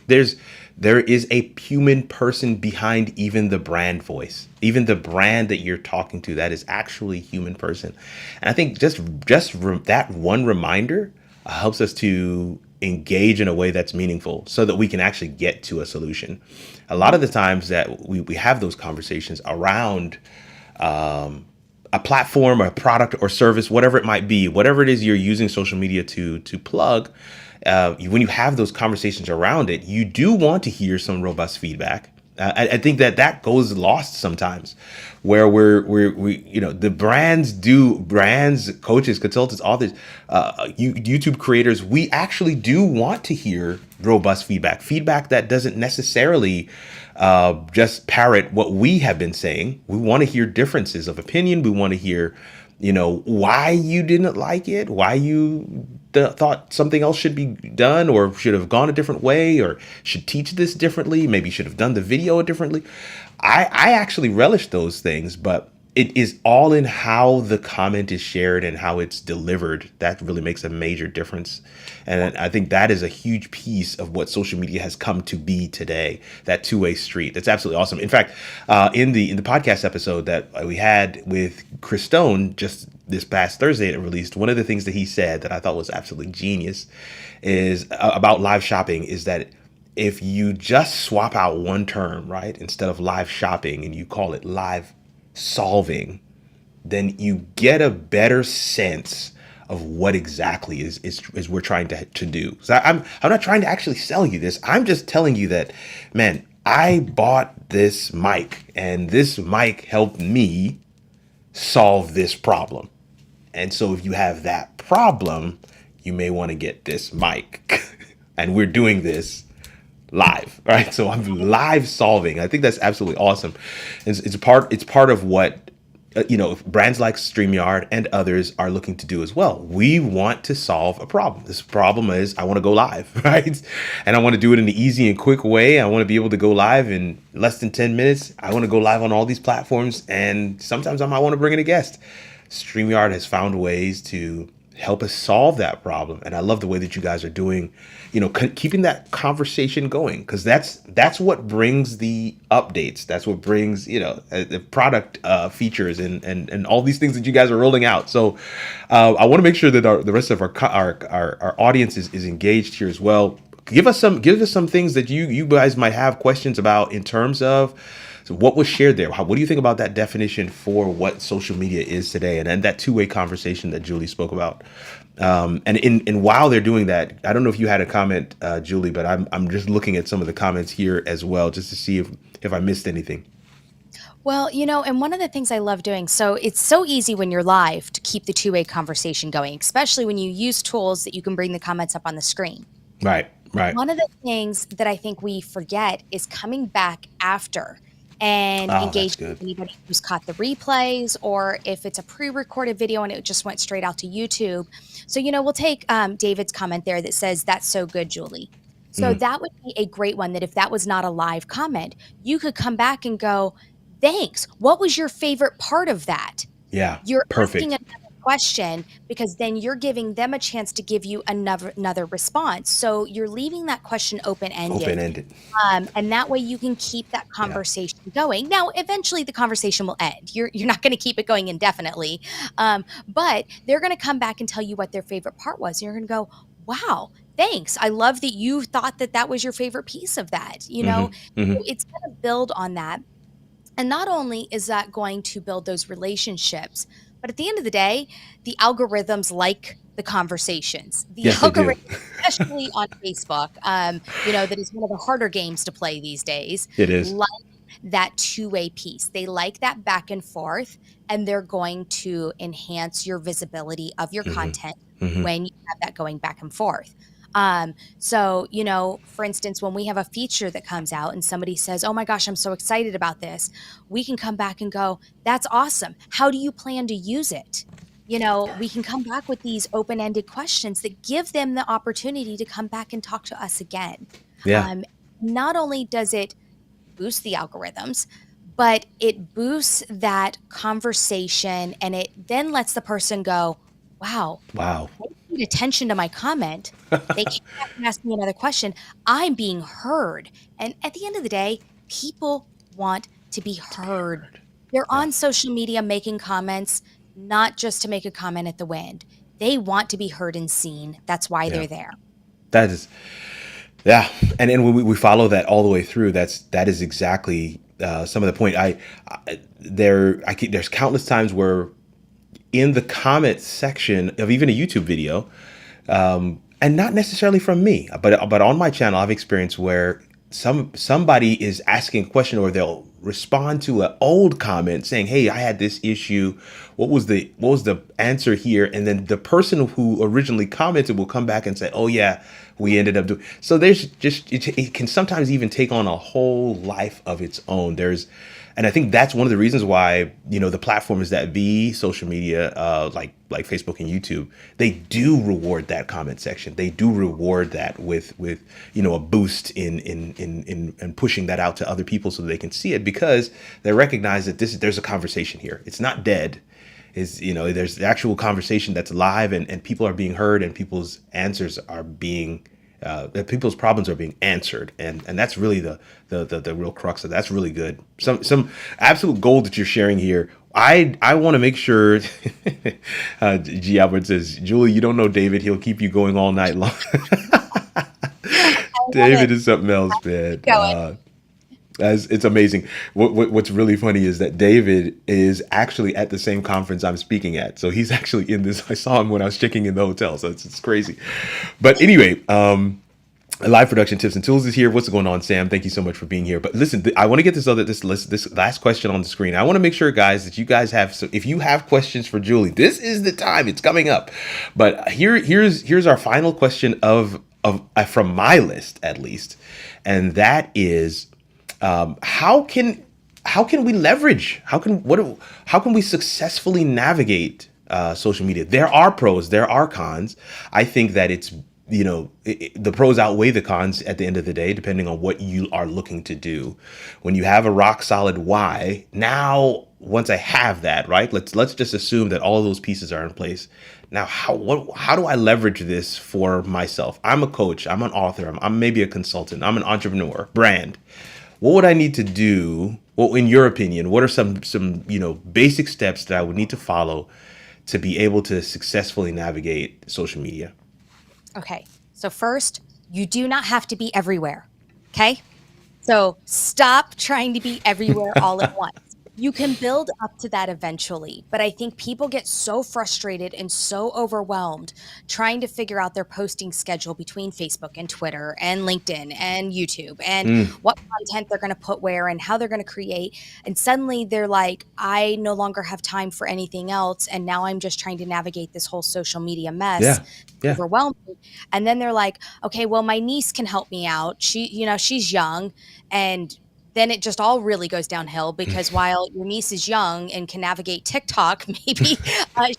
there is a human person behind even the brand voice, even the brand that you're talking to. That is actually a human person, and I think that one reminder helps us to engage in a way that's meaningful, so that we can actually get to a solution. A lot of the times that we have those conversations around a platform or a product or service, whatever it might be, whatever it is you're using social media to plug, when you have those conversations around it, you do want to hear some robust feedback. I think that goes lost sometimes, where the brands, coaches, consultants, authors, YouTube creators, we actually do want to hear robust feedback that doesn't necessarily just parrot what we have been saying. We want to hear differences of opinion. We want to hear, why you didn't like it, why you thought something else should be done, or should have gone a different way, or should teach this differently, maybe should have done the video differently. I actually relish those things, but it is all in how the comment is shared and how it's delivered. That really makes a major difference. And I think that is a huge piece of what social media has come to be today, that two-way street. That's absolutely awesome. In fact, in the podcast episode that we had with Chris Stone just this past Thursday, it released, one of the things that he said that I thought was absolutely genius is about live shopping, is that if you just swap out one term, right, instead of live shopping, and you call it live solving, then you get a better sense of what exactly is we're trying to do. So I'm not trying to actually sell you this. I'm just telling you that, man, I bought this mic, and this mic helped me solve this problem. And so if you have that problem, you may want to get this mic. And we're doing this live, right? So I'm live solving. I think that's absolutely awesome. It's part of what brands like StreamYard and others are looking to do as well. We want to solve a problem. This problem is, I want to go live, right? And I want to do it in an easy and quick way. I want to be able to go live in less than 10 minutes. I want to go live on all these platforms, and sometimes I might want to bring in a guest. StreamYard has found ways to help us solve that problem. And I love the way that you guys are doing, keeping that conversation going, because that's what brings the updates. That's what brings, the product features and all these things that you guys are rolling out. So I want to make sure that the rest of our audience is engaged here as well. Give us some things that you guys might have questions about in terms of, so what was shared there. What do you think about that definition for what social media is today, and then that two-way conversation that Julie spoke about? And while they're doing that, I don't know if you had a comment, Julie, but I'm just looking at some of the comments here as well, just to see if I missed anything. Well, and one of the things I love doing, so it's so easy when you're live to keep the two-way conversation going, especially when you use tools that you can bring the comments up on the screen. Right. One of the things that I think we forget is coming back after and engage with anybody who's caught the replays, or if it's a pre-recorded video and it just went straight out to YouTube. So, we'll take David's comment there that says, "That's so good, Julie." So that would be a great one, that if that was not a live comment, you could come back and go, "Thanks. What was your favorite part of that?" Yeah, you're perfect. asking another question, because then you're giving them a chance to give you another response. So you're leaving that question open-ended. And that way you can keep that conversation going. Now, eventually the conversation will end. You're not going to keep it going indefinitely. But they're going to come back and tell you what their favorite part was. And you're going to go, "Wow, thanks. I love that you thought that was your favorite piece of that." So it's going to build on that. And not only is that going to build those relationships, but at the end of the day, the algorithms like the conversations. The algorithms, especially on Facebook, that is one of the harder games to play these days. It is. Like that two-way piece. They like that back and forth, and they're going to enhance your visibility of your content when you have that going back and forth. So, for instance, when we have a feature that comes out and somebody says, "Oh my gosh, I'm so excited about this," we can come back and go, "That's awesome. How do you plan to use it?" We can come back with these open-ended questions that give them the opportunity to come back and talk to us again. Yeah. Not only does it boost the algorithms, but it boosts that conversation, and it then lets the person go, wow, thank paid attention to my comment, they came back and asked me another question. I'm being heard. And at the end of the day, people want to be heard. They're Yeah. on social media making comments, not just to make a comment at the wind. They want to be heard and seen. That's why Yeah. they're there. That is, yeah. And when we follow that all the way through, that is exactly some of the point. There's countless times where in the comment section of even a YouTube video, and not necessarily from me, but on my channel, I've experienced where somebody is asking a question, or they'll respond to an old comment saying, "Hey, I had this issue. What was the answer here?" And then the person who originally commented will come back and say, "Oh yeah, we ended up doing." So there's just it can sometimes even take on a whole life of its own. And I think that's one of the reasons why, the platforms that be social media, like Facebook and YouTube, they do reward that comment section. They do reward that with a boost in pushing that out to other people so that they can see it, because they recognize that there's a conversation here. It's not dead. There's the actual conversation that's live, and people are being heard, and people's answers are being that people's problems are being answered, and that's really the real crux of that. That's really good. Some absolute gold that you're sharing here. I want to make sure. G. Albert says, "Julie, you don't know David. He'll keep you going all night long." David is something else, man. It's amazing. What's really funny is that David is actually at the same conference I'm speaking at. So he's actually in this. I saw him when I was checking in the hotel. So it's crazy. But anyway, live production tips and tools is here. What's going on, Sam? Thank you so much for being here. But listen, I want to get this last question on the screen. I want to make sure, guys, that you guys have. So if you have questions for Julie, this is the time. It's coming up. But here's our final question of from my list, at least, and that is. How can we leverage? How can we successfully navigate social media? There are pros, there are cons. I think that it's the pros outweigh the cons at the end of the day, depending on what you are looking to do. When you have a rock solid why, now once I have that, right? Let's just assume that all of those pieces are in place. Now, how do I leverage this for myself? I'm a coach. I'm an author. I'm maybe a consultant. I'm an entrepreneur, brand. What would I need to do? Well, in your opinion, what are some basic steps that I would need to follow to be able to successfully navigate social media? Okay. So first, you do not have to be everywhere. Okay. So stop trying to be everywhere all at once. You can build up to that eventually, but I think people get so frustrated and so overwhelmed trying to figure out their posting schedule between Facebook and Twitter and LinkedIn and YouTube and what content they're going to put where and how they're going to create. And suddenly they're like, I no longer have time for anything else. And now I'm just trying to navigate this whole social media mess. Yeah. Overwhelming. And then they're like, okay, well, my niece can help me out. She's young, and then it just all really goes downhill, because while your niece is young and can navigate TikTok, maybe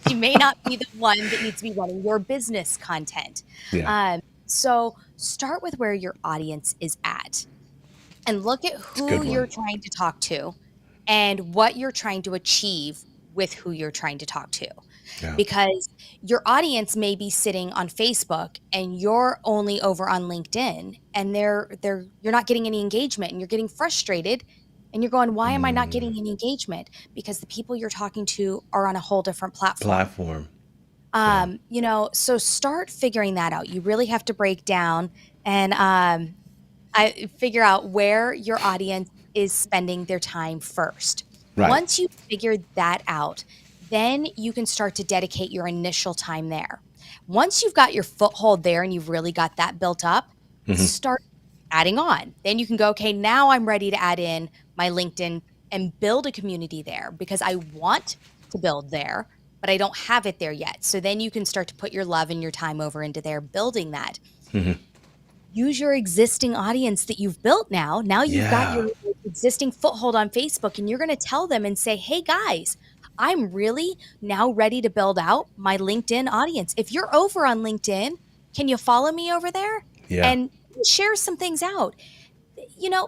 she may not be the one that needs to be running your business content. Yeah. So start with where your audience is at and look at who you're trying to talk to and what you're trying to achieve with who you're trying to talk to. Yeah. Because your audience may be sitting on Facebook and you're only over on LinkedIn, and you're not getting any engagement, and you're getting frustrated, and you're going, why am I not getting any engagement? Because the people you're talking to are on a whole different platform. So start figuring that out. You really have to break down and I figure out where your audience is spending their time first. Right. Once you figure that out, then you can start to dedicate your initial time there. Once you've got your foothold there and you've really got that built up, start adding on. Then you can go, okay, now I'm ready to add in my LinkedIn and build a community there, because I want to build there, but I don't have it there yet. So then you can start to put your love and your time over into there, building that. Use your existing audience that you've built now. Now you've got your existing foothold on Facebook, and you're going to tell them and say, hey guys, I'm really now ready to build out my LinkedIn audience. If you're over on LinkedIn, can you follow me over there? Yeah. And share some things out.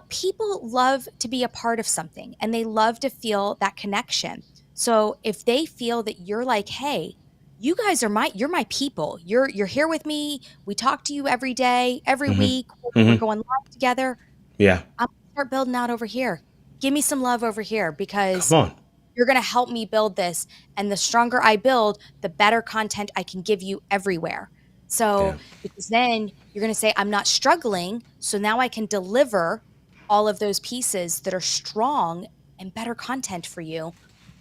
People love to be a part of something, and they love to feel that connection. So if they feel that you're like, hey, you guys are you're my people. You're here with me. We talk to you every day, every Hmm. week. We're Hmm. going live together. Yeah. I'm gonna start building out over here. Give me some love over here Come because on. you're going to help me build this. And the stronger I build, the better content I can give you everywhere. So, Yeah. because then you're going to say, I'm not struggling. So now I can deliver all of those pieces that are strong and better content for you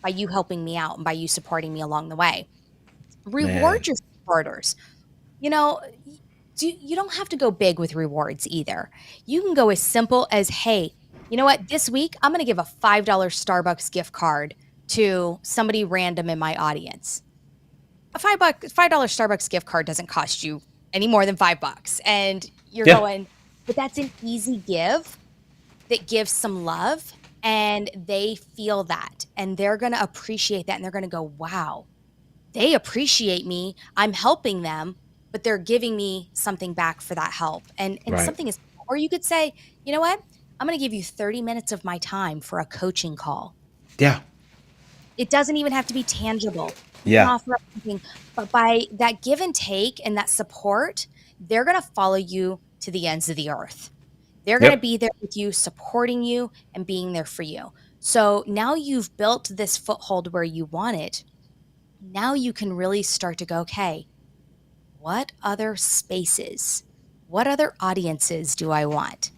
by you helping me out and by you supporting me along the way. Man. Reward your supporters. You know, you don't have to go big with rewards either. You can go as simple as, hey, you know what? This week, I'm going to give a $5 Starbucks gift card to somebody random in my audience. A $5 Starbucks gift card doesn't cost you any more than $5. And you're Yeah. going, but that's an easy give that gives some love. And they feel that. And they're going to appreciate that. And they're going to go, wow, they appreciate me. I'm helping them, but they're giving me something back for that help. And Right. something is, or you could say, you know what? I'm going to give you 30 minutes of my time for a coaching call. Yeah. It doesn't even have to be tangible. You can Yeah. offer up something, but by that give and take and that support, they're going to follow you to the ends of the earth. They're going to Yep. be there with you, supporting you and being there for you. So now you've built this foothold where you want it. Now you can really start to go, okay, what other spaces, what other audiences do I want?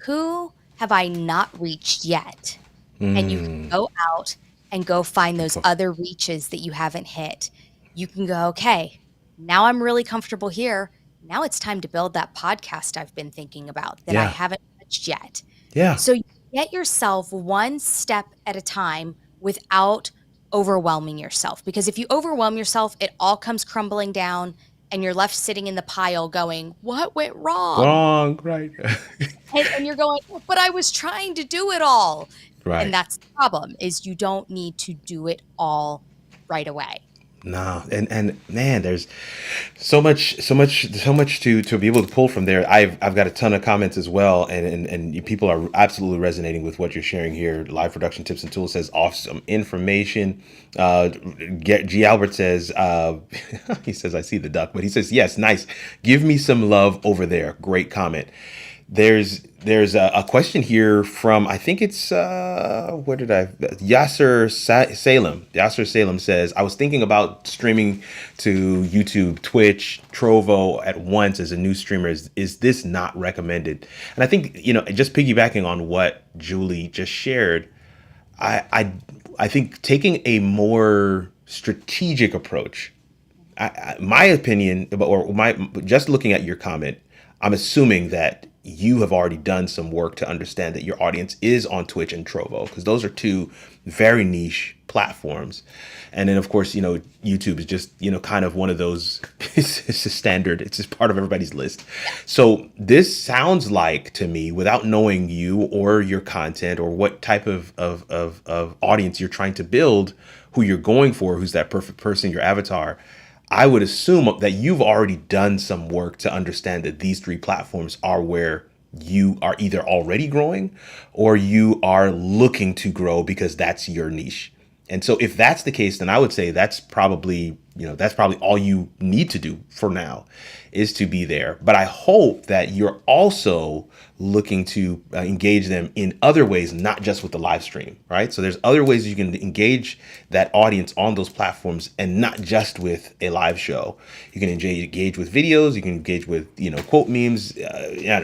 Who have I not reached yet? And you can Mm. go out and go find those other reaches that you haven't hit. You can go, okay, now I'm really comfortable here. Now it's time to build that podcast I've been thinking about that I Yeah. haven't touched yet. Yeah. So you get yourself one step at a time without overwhelming yourself. Because if you overwhelm yourself, it all comes crumbling down and you're left sitting in the pile going, what went wrong? Wrong. Right. And you're going, but I was trying to do it all. And Right. that's the problem is you don't need to do it all right away. No, and man, there's so much to be able to pull from there. I've got a ton of comments as well, and people are absolutely resonating with what you're sharing here. Live production tips and tools says awesome information. G Albert says he says I see the duck, but he says yes, nice. Give me some love over there. Great comment. There's a question here from I think it's where did I Salem. Yasser Salem says I was thinking about streaming to YouTube, Twitch, Trovo at once as a new streamer. Is this not recommended? And I think just piggybacking on what Julie just shared, I I, I think taking a more strategic approach. My opinion, or my just looking at your comment, I'm assuming that you have already done some work to understand that your audience is on Twitch and Trovo because those are two very niche platforms. And then of course, YouTube is just, kind of one of those, it's a standard. It's just part of everybody's list. So this sounds like to me, without knowing you or your content or what type of audience you're trying to build, who you're going for, who's that perfect person, your avatar, I would assume that you've already done some work to understand that these three platforms are where you are either already growing or you are looking to grow because that's your niche. And so if that's the case, then I would say that's probably all you need to do for now is to be there. But I hope that you're also looking to engage them in other ways, not just with the live stream, right? So there's other ways you can engage that audience on those platforms and not just with a live show. You can engage with videos, you can engage with, quote memes,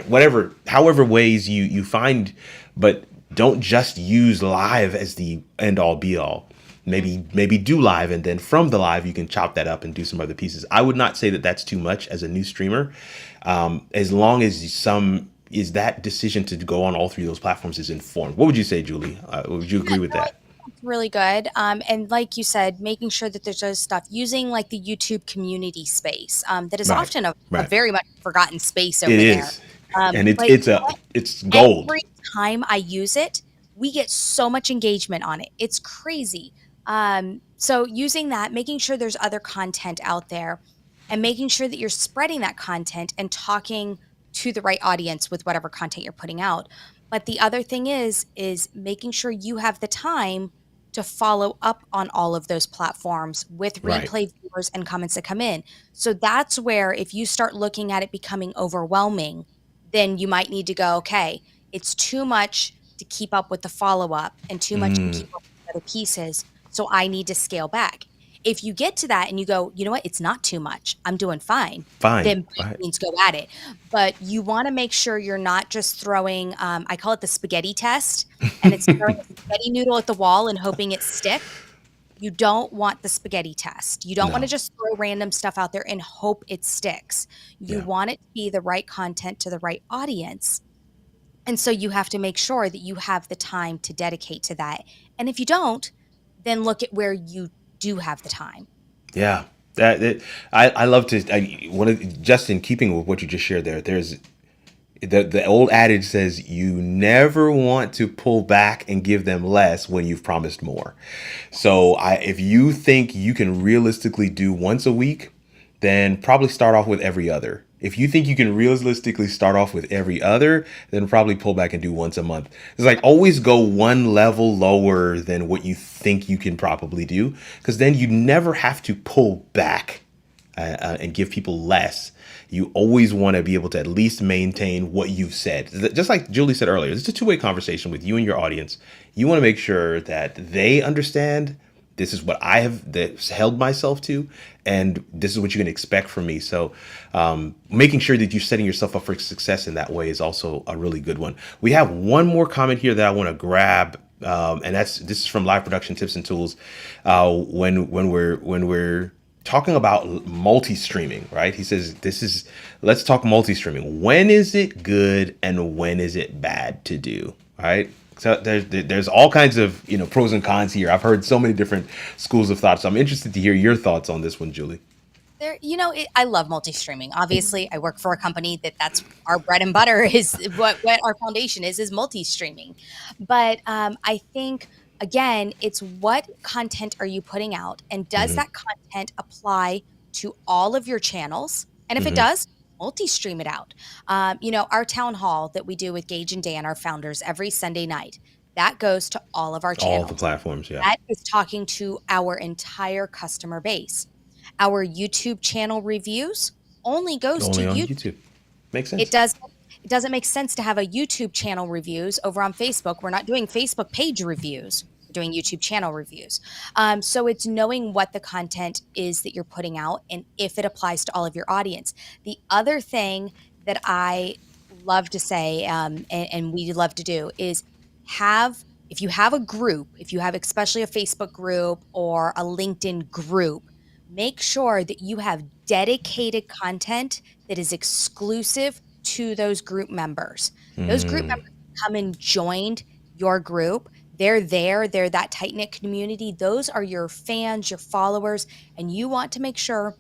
whatever, however ways you find, but don't just use live as the end all be all. Maybe do live, and then from the live you can chop that up and do some other pieces. I would not say that that's too much as a new streamer, as long as that decision to go on all three of those platforms is informed. What would you say, Julie? Would you agree with No, that? it's really good. And like you said, making sure that there's other stuff using like the YouTube community space that is Right, often a right. very much forgotten space It over there. is, and it's But it's a it's gold. every time I use it, we get so much engagement on it. It's crazy. So using that, making sure there's other content out there and making sure that you're spreading that content and talking to the right audience with whatever content you're putting out. But the other thing is making sure you have the time to follow up on all of those platforms with Right. replay viewers and comments that come in. So that's where if you start looking at it becoming overwhelming, then you might need to go, okay, it's too much to keep up with the follow up and too much to Mm, keep up with the other pieces. So I need to scale back. If you get to that and you go, you know what, it's not too much, I'm doing fine, fine. then by all Right. means go at it. But you want to make sure you're not just throwing, I call it the spaghetti test, and it's throwing a spaghetti noodle at the wall and hoping it sticks. You don't want the spaghetti test. You don't want to No. just throw random stuff out there and hope it sticks. You Yeah. want it to be the right content to the right audience. And so you have to make sure that you have the time to dedicate to that. And if you don't, then look at where you do have the time. Yeah. I love to, one of, just in keeping with what you just shared there, there's the old adage says you never want to pull back and give them less when you've promised more. So if you think you can realistically do once a week, then probably start off with every other. If you think you can realistically start off with every other, then probably pull back and do once a month. It's like always go one level lower than what you think you can probably do, because then you never have to pull back and give people less. You always want to be able to at least maintain what you've said. Just like Julie said earlier, it's a two-way conversation with you and your audience. You want to make sure that they understand this is what I have held myself to, and this is what you can expect from me. So making sure that you're setting yourself up for success in that way is also a really good one. We have one more comment here that I want to grab. And this is from Live Production Tips and Tools. When we're talking about multi-streaming, right? He says, let's talk multi-streaming. When is it good and when is it bad to do, right? So there's all kinds of, pros and cons here. I've heard so many different schools of thought. So I'm interested to hear your thoughts on this one, Julie. I love multi-streaming. Obviously, I work for a company that's our bread and butter is what our foundation is multi-streaming. But I think, again, it's what content are you putting out? And does that content apply to all of your channels? And if it does, multi-stream it out. Our town hall that we do with Gage and Dan, our founders, every Sunday night, that goes to all of our channels. All the platforms, yeah. That is talking to our entire customer base. Our YouTube channel reviews only goes Only to on YouTube. YouTube. Makes sense. It doesn't make sense to have a YouTube channel reviews over on Facebook. We're not doing Facebook page reviews. We're doing YouTube channel reviews. So it's knowing what the content is that you're putting out and if it applies to all of your audience. The other thing that I love to say and we love to do is if you have a group, if you have especially a Facebook group or a LinkedIn group, make sure that you have dedicated content that is exclusive to those group members. Those group members come and joined your group. They're there. They're that tight-knit community. Those are your fans, your followers, and you want to make sure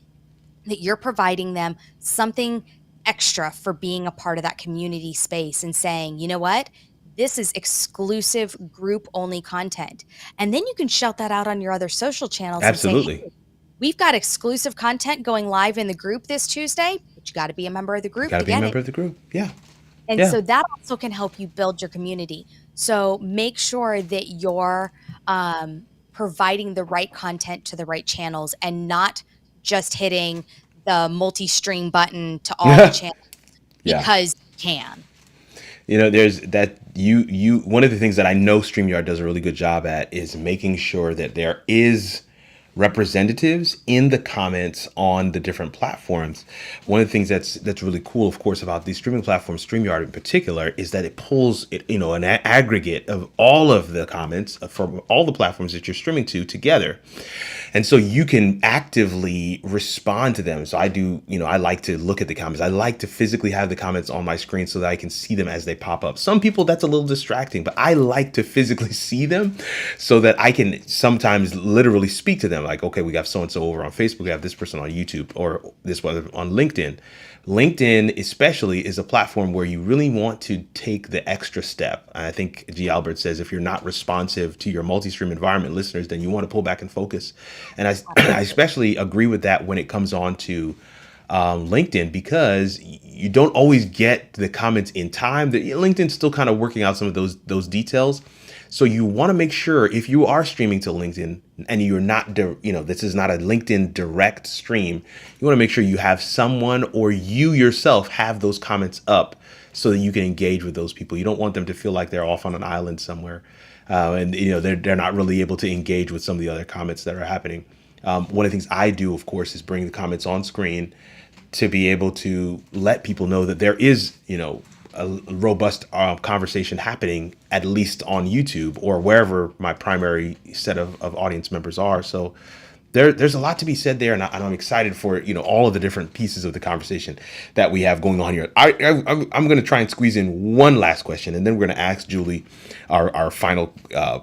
that you're providing them something extra for being a part of that community space and saying, you know what? This is exclusive group-only content. And then you can shout that out on your other social channels Absolutely. and say, hey, we've got exclusive content going live in the group this Tuesday, but you got to be a member of the group Got to to be a get member it. of the group. Yeah. And Yeah. so that also can help you build your community. So make sure that you're providing the right content to the right channels and not just hitting the multi-stream button to all the channels Yeah. because you can. There's that you one of the things that I know StreamYard does a really good job at is making sure that there is representatives in the comments on the different platforms. One of the things that's really cool, of course, about these streaming platforms, StreamYard in particular, is that it pulls an aggregate of all of the comments from all the platforms that you're streaming to together. And so you can actively respond to them. So I do, I like to look at the comments. I like to physically have the comments on my screen so that I can see them as they pop up. Some people, that's a little distracting, but I like to physically see them so that I can sometimes literally speak to them. Like, okay, we got so-and-so over on Facebook. We have this person on YouTube or this one on LinkedIn. LinkedIn especially is a platform where you really want to take the extra step. I think G. Albert says if you're not responsive to your multi-stream environment listeners, then you want to pull back and focus. And I especially agree with that when it comes on to LinkedIn, because you don't always get the comments in time. LinkedIn's still kind of working out some of those details. So you want to make sure if you are streaming to LinkedIn and you're not, this is not a LinkedIn direct stream, you want to make sure you have someone or you yourself have those comments up so that you can engage with those people. You don't want them to feel like they're off on an island somewhere. And they're not really able to engage with some of the other comments that are happening. One of the things I do, of course, is bring the comments on screen to be able to let people know that there is, a robust conversation happening, at least on YouTube or wherever my primary set of audience members are. So there's a lot to be said there, and I'm excited for all of the different pieces of the conversation that we have going on here. I'm going to try and squeeze in one last question, and then we're going to ask Julie our final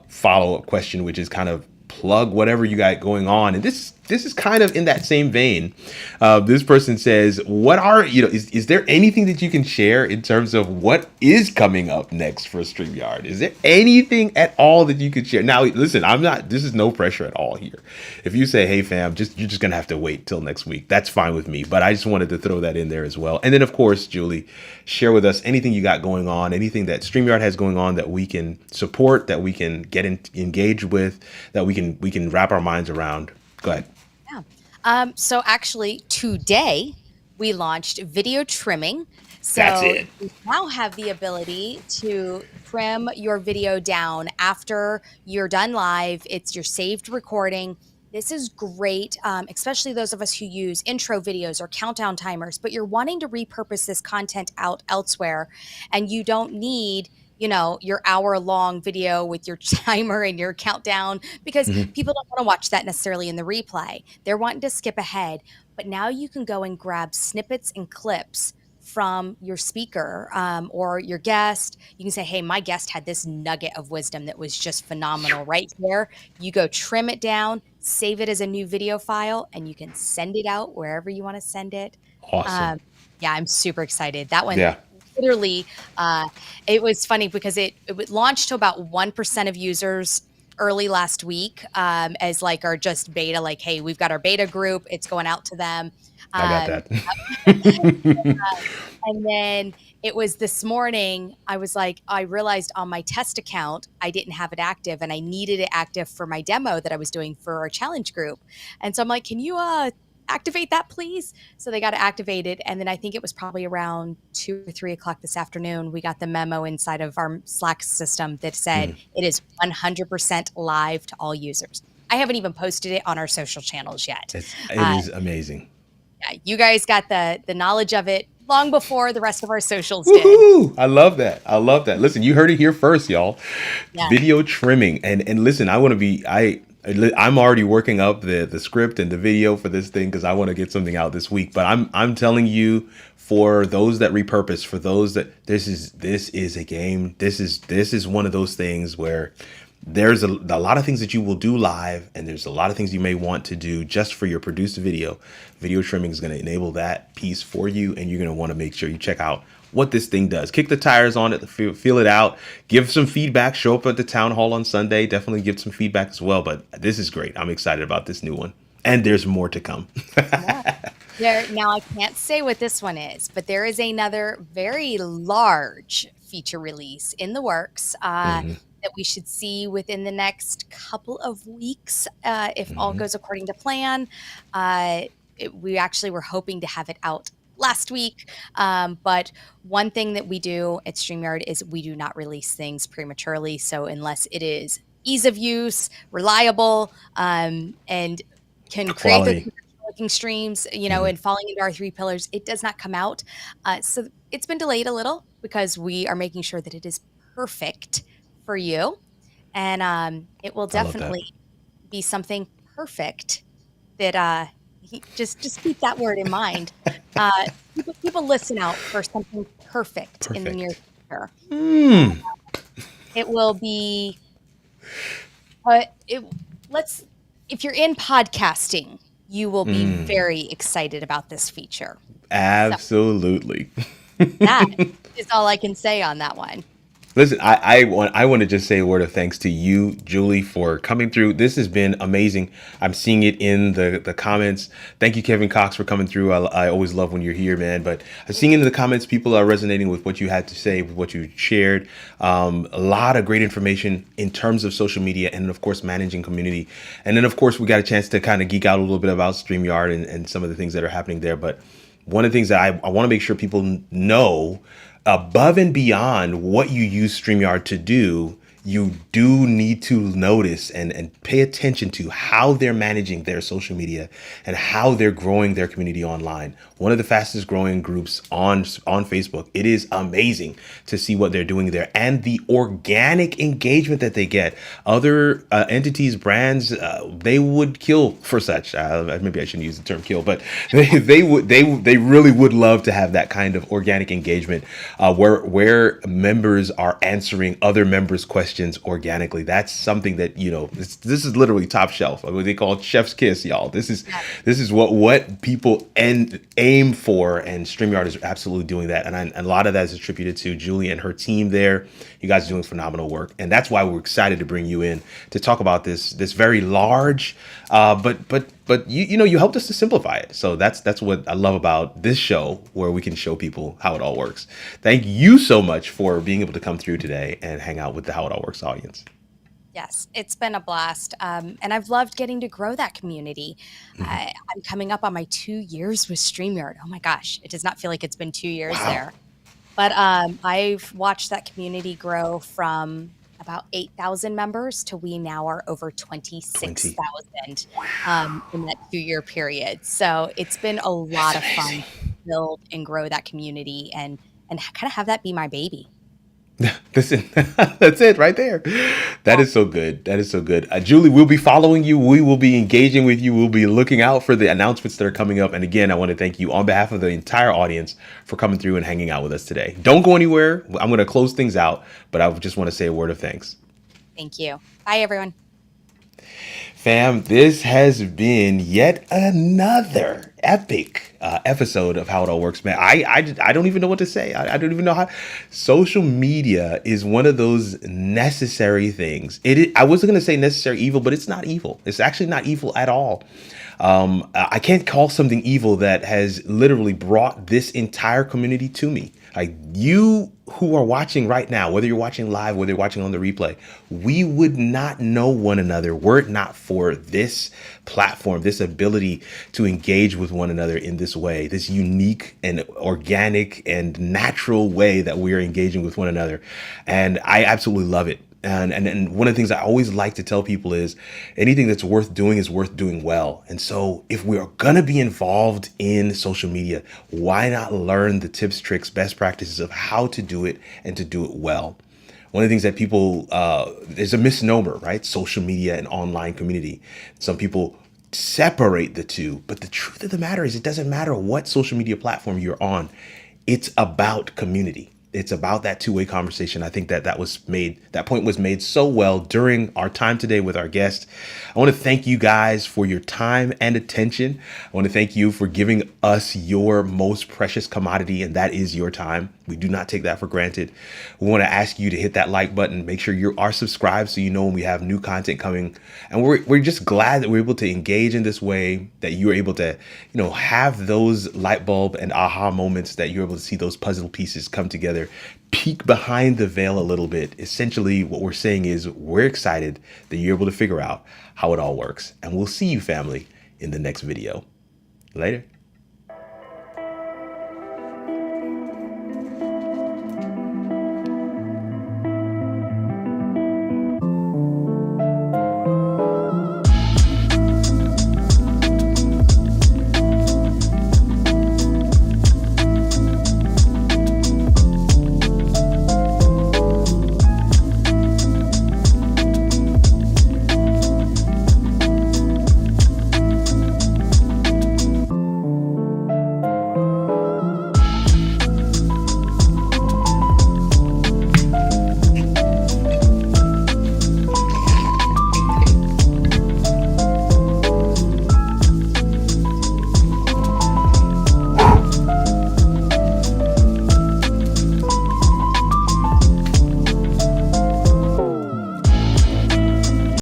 follow-up question, which is kind of plug whatever you got going on. And this is kind of in that same vein. This person says, what are, is there anything that you can share in terms of what is coming up next for StreamYard? Is there anything at all that you could share? Now, listen, this is no pressure at all here. If you say, hey fam, you're just going to have to wait till next week, that's fine with me. But I just wanted to throw that in there as well. And then of course, Julie, share with us anything you got going on, anything that StreamYard has going on that we can support, that we can get engaged with, that we can wrap our minds around. Go ahead. So actually today we launched video trimming. So That's it. you now have the ability to trim your video down after you're done live. It's your saved recording. This is great, especially those of us who use intro videos or countdown timers, but you're wanting to repurpose this content out elsewhere, and you don't need your hour-long video with your timer and your countdown, because people don't want to watch that necessarily in the replay. They're wanting to skip ahead. But now you can go and grab snippets and clips from your speaker or your guest. You can say, hey, my guest had this nugget of wisdom that was just phenomenal right here. You go trim it down, save it as a new video file, and you can send it out wherever you want to send it. Awesome. Yeah, I'm super excited. That one. Yeah. Literally, it was funny because it launched to about 1% of users early last week as like our just beta, like, hey, we've got our beta group. It's going out to them. I got that. And then it was this morning, I was like, I realized on my test account, I didn't have it active, and I needed it active for my demo that I was doing for our challenge group. And so I'm like, can you activate that, please? So they got it activated. And then I think it was probably around 2 or 3 o'clock this afternoon, we got the memo inside of our Slack system that said it is 100% live to all users. I haven't even posted it on our social channels yet. It is amazing. Yeah, you guys got the knowledge of it long before the rest of our socials did. Woo-hoo! I love that. Listen, you heard it here first, y'all. Yeah. Video trimming. And listen, I'm already working up the script and the video for this thing because I want to get something out this week. But I'm telling you, for those that repurpose, for those that this is a game. This is one of those things where there's a lot of things that you will do live, and there's a lot of things you may want to do just for your produced video. Video trimming is going to enable that piece for you, and you're going to want to make sure you check out what this thing does. Kick the tires on it, feel it out, give some feedback, show up at the town hall on Sunday, definitely give some feedback as well. But this is great. I'm excited about this new one, and there's more to come. Now I can't say what this one is, but there is another very large feature release in the works that we should see within the next couple of weeks if all goes according to plan. We actually were hoping to have it out last week. But one thing that we do at StreamYard is we do not release things prematurely. So unless it is ease of use, reliable, and can create those looking streams, and falling into our 3 pillars, it does not come out. So it's been delayed a little because we are making sure that it is perfect for you. And it will definitely be something perfect that just keep that word in mind. People listen out for something perfect in the near future. It will be, if you're in podcasting, you will be very excited about this feature. Absolutely. So, that is all I can say on that one. Listen, I want to just say a word of thanks to you, Julie, for coming through. This has been amazing. I'm seeing it in the comments. Thank you, Kevin Cox, for coming through. I always love when you're here, man. But I'm seeing in the comments, people are resonating with what you had to say, with what you shared. A lot of great information in terms of social media and, of course, managing community. And then, of course, we got a chance to kind of geek out a little bit about StreamYard and some of the things that are happening there. But one of the things that I want to make sure people know, above and beyond what you use StreamYard to do, you do need to notice and pay attention to how they're managing their social media and how they're growing their community online. One of the fastest growing groups on Facebook. It is amazing to see what they're doing there and the organic engagement that they get. Other entities, brands, they would kill for such. Maybe I shouldn't use the term kill, but they really would love to have that kind of organic engagement where members are answering other members' questions organically. That's something that, this is literally top shelf. What they call chef's kiss, y'all. This is what people aim for, and StreamYard is absolutely doing that. And a lot of that is attributed to Julie and her team there. You guys are doing phenomenal work, and that's why we're excited to bring you in to talk about this very large, but you helped us to simplify it. So that's what I love about this show, where we can show people how it all works. Thank you so much for being able to come through today and hang out with the How It All Works audience. Yes, it's been a blast. And I've loved getting to grow that community. I'm coming up on my 2 years with StreamYard. Oh my gosh, it does not feel like it's been 2 years there. But I've watched that community grow from about 8,000 members to we now are over 26,000 in that 2-year period. So it's been a lot of fun to build and grow that community and kind of have that be my baby. Listen, that's it right there. That is so good. That is so good. Julie, we'll be following you. We will be engaging with you. We'll be looking out for the announcements that are coming up. And again, I want to thank you on behalf of the entire audience for coming through and hanging out with us today. Don't go anywhere. I'm going to close things out, but I just want to say a word of thanks. Thank you. Bye, everyone. Fam, this has been yet another epic episode of How It All Works, man. I don't even know what to say. I don't even know how. Social media is one of those necessary things. I wasn't going to say necessary evil, but it's not evil. It's actually not evil at all. I can't call something evil that has literally brought this entire community to me. Like, you who are watching right now, whether you're watching live, whether you're watching on the replay, we would not know one another were it not for this platform, this ability to engage with one another in this way, this unique and organic and natural way that we are engaging with one another. And I absolutely love it. And one of the things I always like to tell people is anything that's worth doing is worth doing well. And so if we are going to be involved in social media, why not learn the tips, tricks, best practices of how to do it and to do it well? One of the things that people, there's a misnomer, right? Social media and online community. Some people separate the two, but the truth of the matter is it doesn't matter what social media platform you're on. It's about community. It's about that two-way conversation. I think that point was made so well during our time today with our guest. I want to thank you guys for your time and attention. I want to thank you for giving us your most precious commodity, and that is your time. We do not take that for granted. We want to ask you to hit that like button, make sure you are subscribed so you know when we have new content coming. And we're just glad that we're able to engage in this way, that you're able to, have those light bulb and aha moments, that you're able to see those puzzle pieces come together, peek behind the veil a little bit. Essentially, what we're saying is we're excited that you're able to figure out how it all works. And we'll see you, family, in the next video. Later.